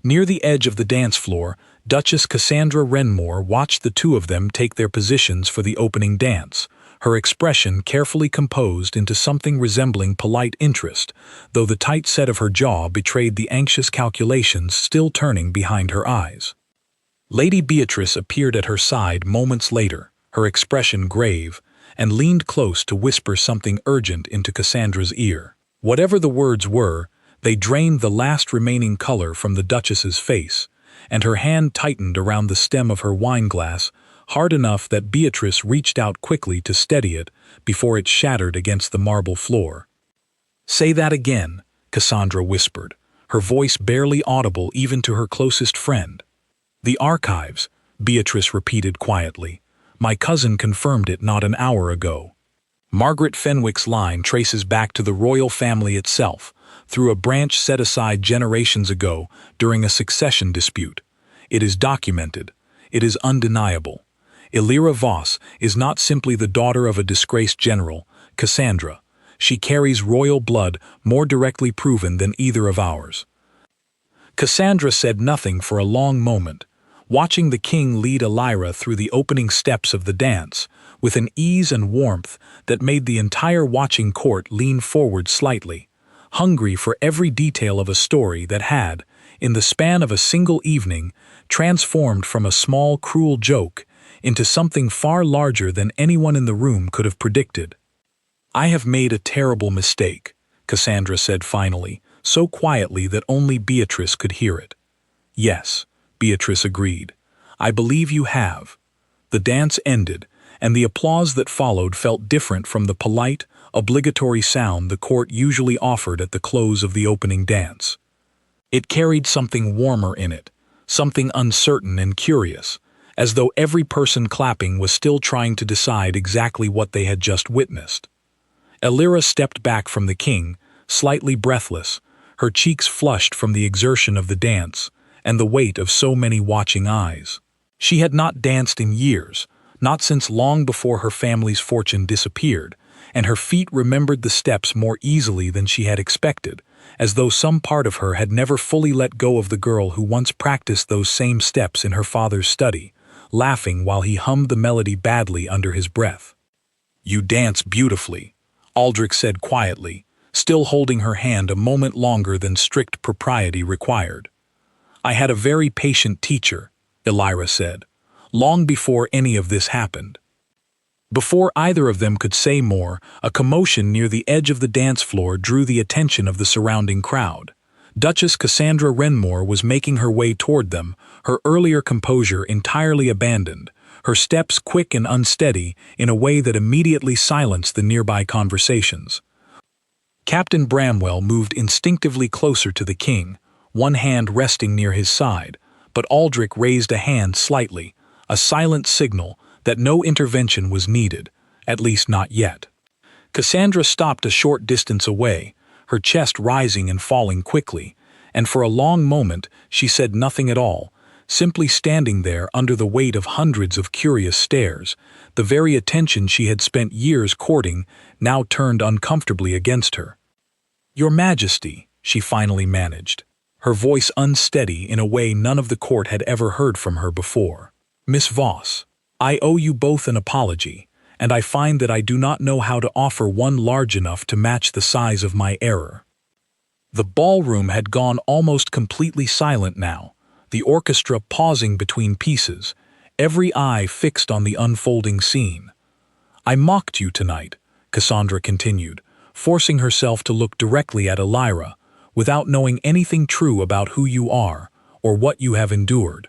Near the edge of the dance floor, Duchess Cassandra Wrenmoor watched the two of them take their positions for the opening dance, her expression carefully composed into something resembling polite interest, though the tight set of her jaw betrayed the anxious calculations still turning behind her eyes. Lady Beatrice appeared at her side moments later, her expression grave, and leaned close to whisper something urgent into Cassandra's ear. Whatever the words were, they drained the last remaining color from the Duchess's face, and her hand tightened around the stem of her wineglass, hard enough that Beatrice reached out quickly to steady it before it shattered against the marble floor. "Say that again," Cassandra whispered, her voice barely audible even to her closest friend. "The archives," Beatrice repeated quietly. "My cousin confirmed it not an hour ago." Margaret Fenwick's line traces back to the royal family itself, through a branch set aside generations ago during a succession dispute. It is documented. It is undeniable. Alira Voss is not simply the daughter of a disgraced general, Cassandra. She carries royal blood more directly proven than either of ours. Cassandra said nothing for a long moment, watching the king lead Alira through the opening steps of the dance, with an ease and warmth that made the entire watching court lean forward slightly, hungry for every detail of a story that had, in the span of a single evening, transformed from a small, cruel joke into something far larger than anyone in the room could have predicted. "I have made a terrible mistake," Cassandra said finally, so quietly that only Beatrice could hear it. "Yes," Beatrice agreed. "I believe you have." The dance ended, and the applause that followed felt different from the polite, obligatory sound the court usually offered at the close of the opening dance. It carried something warmer in it, something uncertain and curious, as though every person clapping was still trying to decide exactly what they had just witnessed. Alira stepped back from the king, slightly breathless, her cheeks flushed from the exertion of the dance and the weight of so many watching eyes. She had not danced in years, not since long before her family's fortune disappeared, and her feet remembered the steps more easily than she had expected, as though some part of her had never fully let go of the girl who once practiced those same steps in her father's study, laughing while he hummed the melody badly under his breath. "You dance beautifully," Aldrich said quietly, still holding her hand a moment longer than strict propriety required. "I had a very patient teacher," Elira said, "long before any of this happened." Before either of them could say more, a commotion near the edge of the dance floor drew the attention of the surrounding crowd. Duchess Cassandra Wrenmoor was making her way toward them, her earlier composure entirely abandoned, her steps quick and unsteady in a way that immediately silenced the nearby conversations. Captain Bramwell moved instinctively closer to the king, one hand resting near his side, but Aldrich raised a hand slightly, a silent signal that no intervention was needed, at least not yet. Cassandra stopped a short distance away, her chest rising and falling quickly, and for a long moment she said nothing at all, simply standing there under the weight of hundreds of curious stares. The very attention she had spent years courting now turned uncomfortably against her. "Your Majesty," she finally managed, her voice unsteady in a way none of the court had ever heard from her before. "Miss Voss, I owe you both an apology, and I find that I do not know how to offer one large enough to match the size of my error." The ballroom had gone almost completely silent now, the orchestra pausing between pieces, every eye fixed on the unfolding scene. "I mocked you tonight," Cassandra continued, forcing herself to look directly at Elira, without knowing anything true about who you are or what you have endured.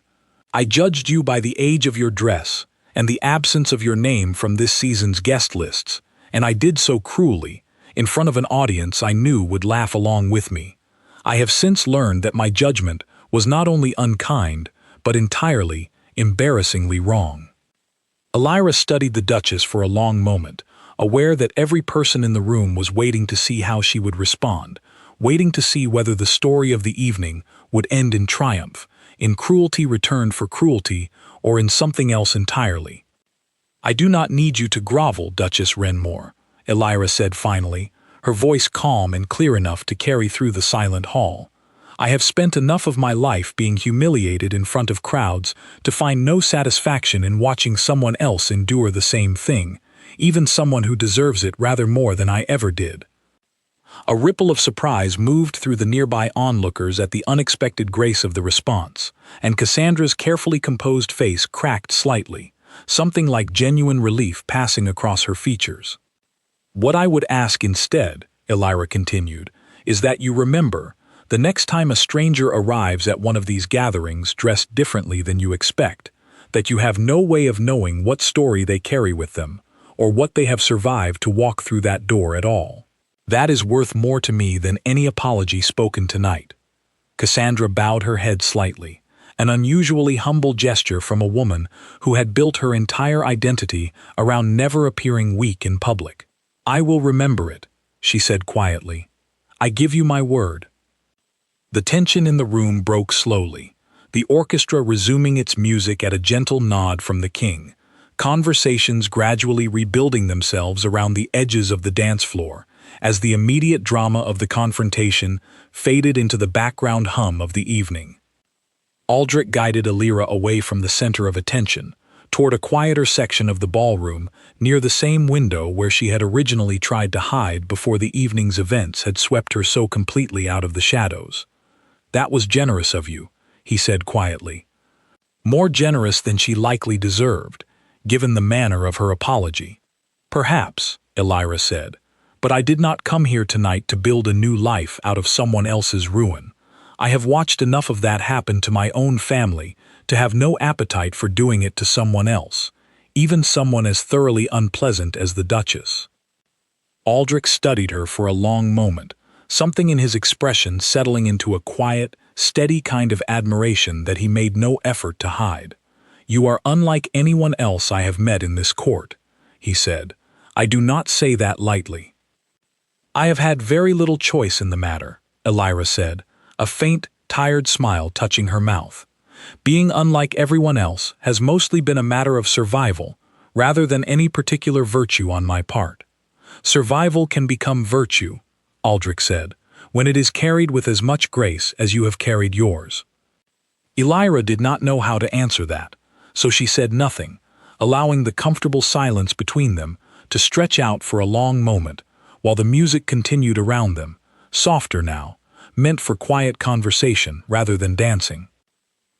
"I judged you by the age of your dress and the absence of your name from this season's guest lists, and I did so cruelly, in front of an audience I knew would laugh along with me. I have since learned that my judgment was not only unkind, but entirely, embarrassingly wrong." Elira studied the Duchess for a long moment, aware that every person in the room was waiting to see how she would respond, waiting to see whether the story of the evening would end in triumph, in cruelty returned for cruelty, or in something else entirely. "I do not need you to grovel, Duchess Wrenmoor," Elira said finally, her voice calm and clear enough to carry through the silent hall. "I have spent enough of my life being humiliated in front of crowds to find no satisfaction in watching someone else endure the same thing, even someone who deserves it rather more than I ever did." A ripple of surprise moved through the nearby onlookers at the unexpected grace of the response, and Cassandra's carefully composed face cracked slightly, something like genuine relief passing across her features. "What I would ask instead," Elira continued, "is that you remember, the next time a stranger arrives at one of these gatherings dressed differently than you expect, that you have no way of knowing what story they carry with them, or what they have survived to walk through that door at all. That is worth more to me than any apology spoken tonight." Cassandra bowed her head slightly, an unusually humble gesture from a woman who had built her entire identity around never appearing weak in public. "I will remember it," she said quietly. "I give you my word." The tension in the room broke slowly, the orchestra resuming its music at a gentle nod from the king, conversations gradually rebuilding themselves around the edges of the dance floor, as the immediate drama of the confrontation faded into the background hum of the evening. Aldrich guided Elira away from the center of attention, toward a quieter section of the ballroom near the same window where she had originally tried to hide before the evening's events had swept her so completely out of the shadows. "That was generous of you," he said quietly. "More generous than she likely deserved, given the manner of her apology." "Perhaps," Elira said, "but I did not come here tonight to build a new life out of someone else's ruin. I have watched enough of that happen to my own family to have no appetite for doing it to someone else, even someone as thoroughly unpleasant as the Duchess." Aldrich studied her for a long moment, something in his expression settling into a quiet, steady kind of admiration that he made no effort to hide. "You are unlike anyone else I have met in this court," he said. "I do not say that lightly." "I have had very little choice in the matter," Elira said, a faint, tired smile touching her mouth. "Being unlike everyone else has mostly been a matter of survival, rather than any particular virtue on my part. Survival can become virtue, Aldrich said, when it is carried with as much grace as you have carried yours. Elira did not know how to answer that, so she said nothing, allowing the comfortable silence between them to stretch out for a long moment, while the music continued around them, softer now, meant for quiet conversation rather than dancing.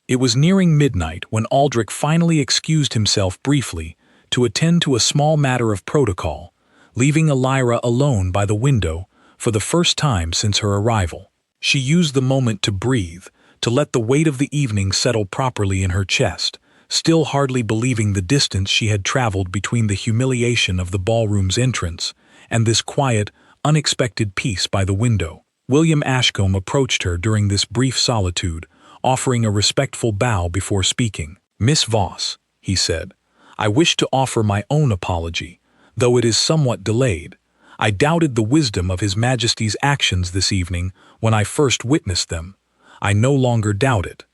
It was nearing midnight when Aldrich finally excused himself briefly to attend to a small matter of protocol, leaving Elira alone by the window for the first time since her arrival. She used the moment to breathe, to let the weight of the evening settle properly in her chest, still hardly believing the distance she had traveled between the humiliation of the ballroom's entrance and this quiet, unexpected peace by the window. William Ashcombe approached her during this brief solitude, offering a respectful bow before speaking. "Miss Voss," he said, "I wish to offer my own apology, though it is somewhat delayed. I doubted the wisdom of His Majesty's actions this evening when I first witnessed them. I no longer doubt it."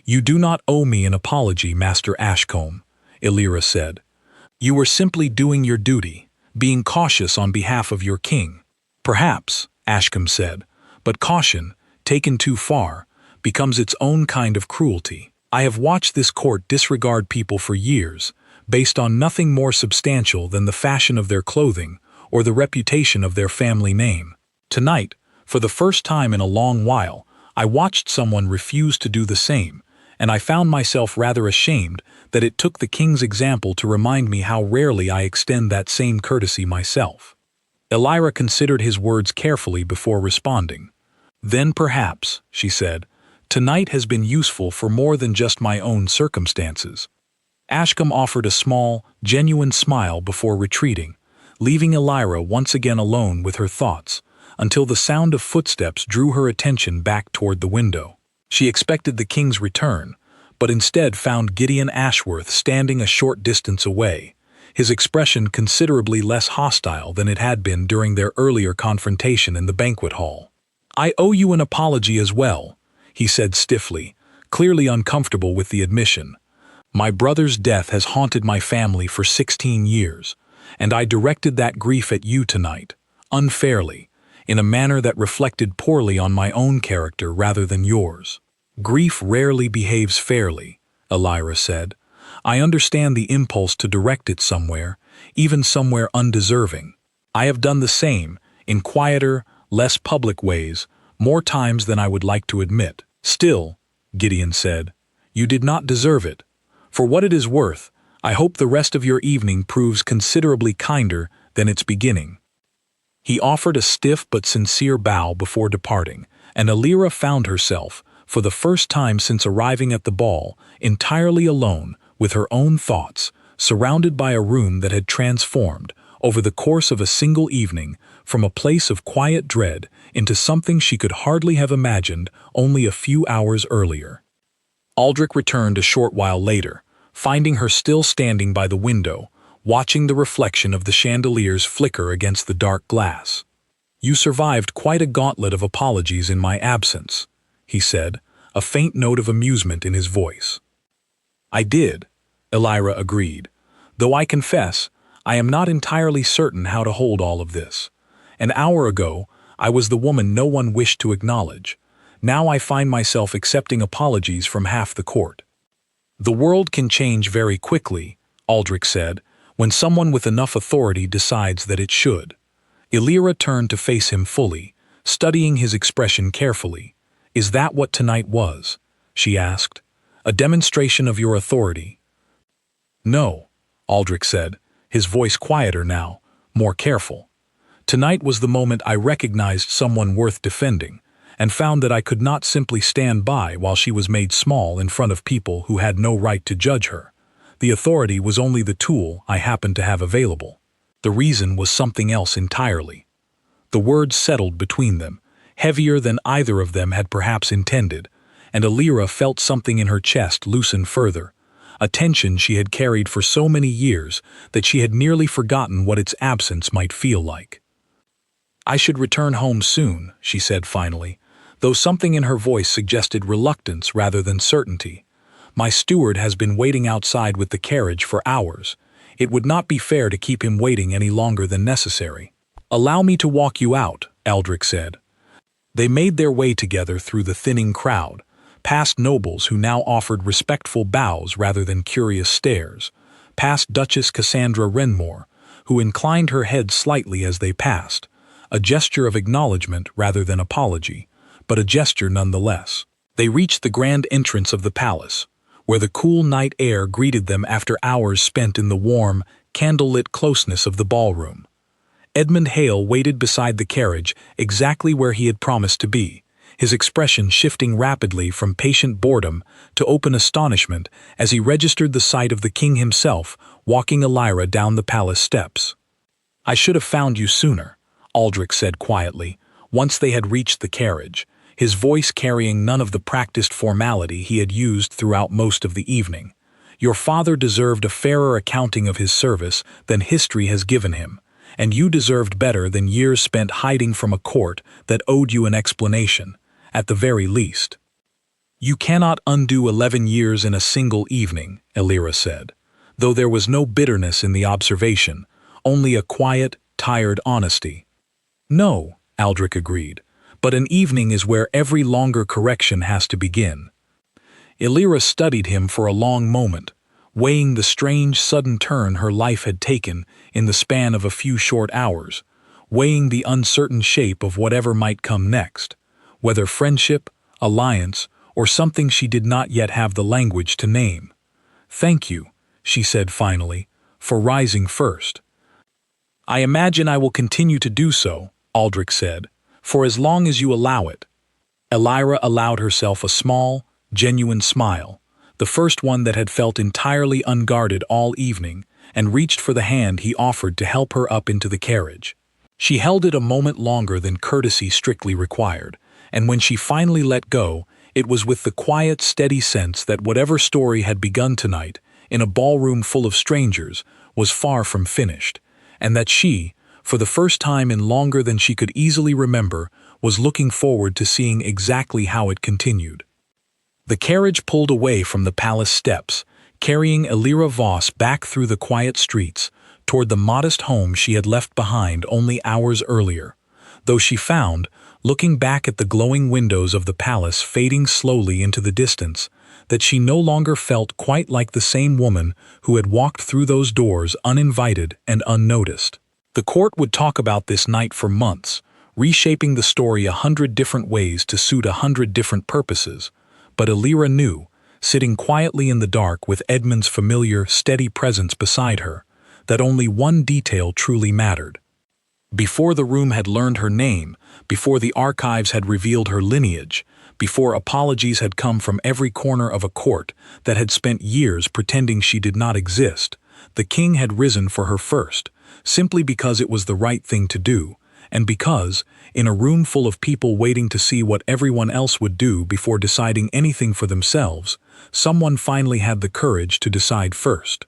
"You do not owe me an apology, Master Ashcombe," Elira said. "You were simply doing your duty, being cautious on behalf of your king." "Perhaps," Ashcombe said, "but caution, taken too far, becomes its own kind of cruelty. I have watched this court disregard people for years, based on nothing more substantial than the fashion of their clothing or the reputation of their family name. Tonight, for the first time in a long while, I watched someone refuse to do the same, and I found myself rather ashamed that it took the king's example to remind me how rarely I extend that same courtesy myself." Elira considered his words carefully before responding. "Then perhaps," she said, "tonight has been useful for more than just my own circumstances." Ashcombe offered a small, genuine smile before retreating, leaving Elira once again alone with her thoughts, until the sound of footsteps drew her attention back toward the window. She expected the king's return, but instead found Gideon Ashworth standing a short distance away, his expression considerably less hostile than it had been during their earlier confrontation in the banquet hall. "I owe you an apology as well," he said stiffly, clearly uncomfortable with the admission. "My brother's death has haunted my family for 16 years, and I directed that grief at you tonight, unfairly, in a manner that reflected poorly on my own character rather than yours." "Grief rarely behaves fairly," Elira said. "I understand the impulse to direct it somewhere, even somewhere undeserving. I have done the same, in quieter, less public ways, more times than I would like to admit." "Still," Gideon said, "you did not deserve it. For what it is worth, I hope the rest of your evening proves considerably kinder than its beginning." He offered a stiff but sincere bow before departing, and Elira found herself, for the first time since arriving at the ball, entirely alone with her own thoughts, surrounded by a room that had transformed, over the course of a single evening, from a place of quiet dread into something she could hardly have imagined only a few hours earlier. Aldrich returned a short while later, finding her still standing by the window, watching the reflection of the chandeliers flicker against the dark glass. "You survived quite a gauntlet of apologies in my absence," he said, a faint note of amusement in his voice. "I did," Elira agreed, "though I confess I am not entirely certain how to hold all of this. An hour ago, I was the woman no one wished to acknowledge. Now I find myself accepting apologies from half the court." "The world can change very quickly," Aldrich said, "when someone with enough authority decides that it should." Elira turned to face him fully, studying his expression carefully. "Is that what tonight was?" she asked. "A demonstration of your authority?" "No," Aldrich said, his voice quieter now, more careful. "Tonight was the moment I recognized someone worth defending, and found that I could not simply stand by while she was made small in front of people who had no right to judge her. The authority was only the tool I happened to have available. The reason was something else entirely." The words settled between them, heavier than either of them had perhaps intended, and Elira felt something in her chest loosen further, a tension she had carried for so many years that she had nearly forgotten what its absence might feel like. "I should return home soon," she said finally, though something in her voice suggested reluctance rather than certainty. "My steward has been waiting outside with the carriage for hours. It would not be fair to keep him waiting any longer than necessary." "Allow me to walk you out," Aldrich said. They made their way together through the thinning crowd, past nobles who now offered respectful bows rather than curious stares, past Duchess Cassandra Wrenmoor, who inclined her head slightly as they passed, a gesture of acknowledgement rather than apology, but a gesture nonetheless. They reached the grand entrance of the palace, where the cool night air greeted them after hours spent in the warm, candle-lit closeness of the ballroom. Edmund Hale waited beside the carriage exactly where he had promised to be, his expression shifting rapidly from patient boredom to open astonishment as he registered the sight of the king himself walking Elira down the palace steps. "I should have found you sooner," Aldrich said quietly, once they had reached the carriage, his voice carrying none of the practiced formality he had used throughout most of the evening. "Your father deserved a fairer accounting of his service than history has given him, and you deserved better than years spent hiding from a court that owed you an explanation, at the very least." "You cannot undo 11 years in a single evening," Elira said, though there was no bitterness in the observation, only a quiet, tired honesty. "No," Aldrich agreed, "but an evening is where every longer correction has to begin." Elira studied him for a long moment, weighing the strange sudden turn her life had taken in the span of a few short hours, weighing the uncertain shape of whatever might come next, whether friendship, alliance, or something she did not yet have the language to name. "Thank you," she said finally, "for rising first." "I imagine I will continue to do so," Aldrich said, "for as long as you allow it." Elira allowed herself a small, genuine smile, the first one that had felt entirely unguarded all evening, and reached for the hand he offered to help her up into the carriage. She held it a moment longer than courtesy strictly required, and when she finally let go, it was with the quiet, steady sense that whatever story had begun tonight, in a ballroom full of strangers, was far from finished, and that she, for the first time in longer than she could easily remember, was looking forward to seeing exactly how it continued. The carriage pulled away from the palace steps, carrying Elira Voss back through the quiet streets, toward the modest home she had left behind only hours earlier, though she found, looking back at the glowing windows of the palace fading slowly into the distance, that she no longer felt quite like the same woman who had walked through those doors uninvited and unnoticed. The court would talk about this night for months, reshaping the story 100 different ways to suit 100 different purposes, but Elira knew, sitting quietly in the dark with Edmund's familiar, steady presence beside her, that only one detail truly mattered. Before the room had learned her name, before the archives had revealed her lineage, before apologies had come from every corner of a court that had spent years pretending she did not exist, the king had risen for her first, simply because it was the right thing to do, and because, in a room full of people waiting to see what everyone else would do before deciding anything for themselves, someone finally had the courage to decide first.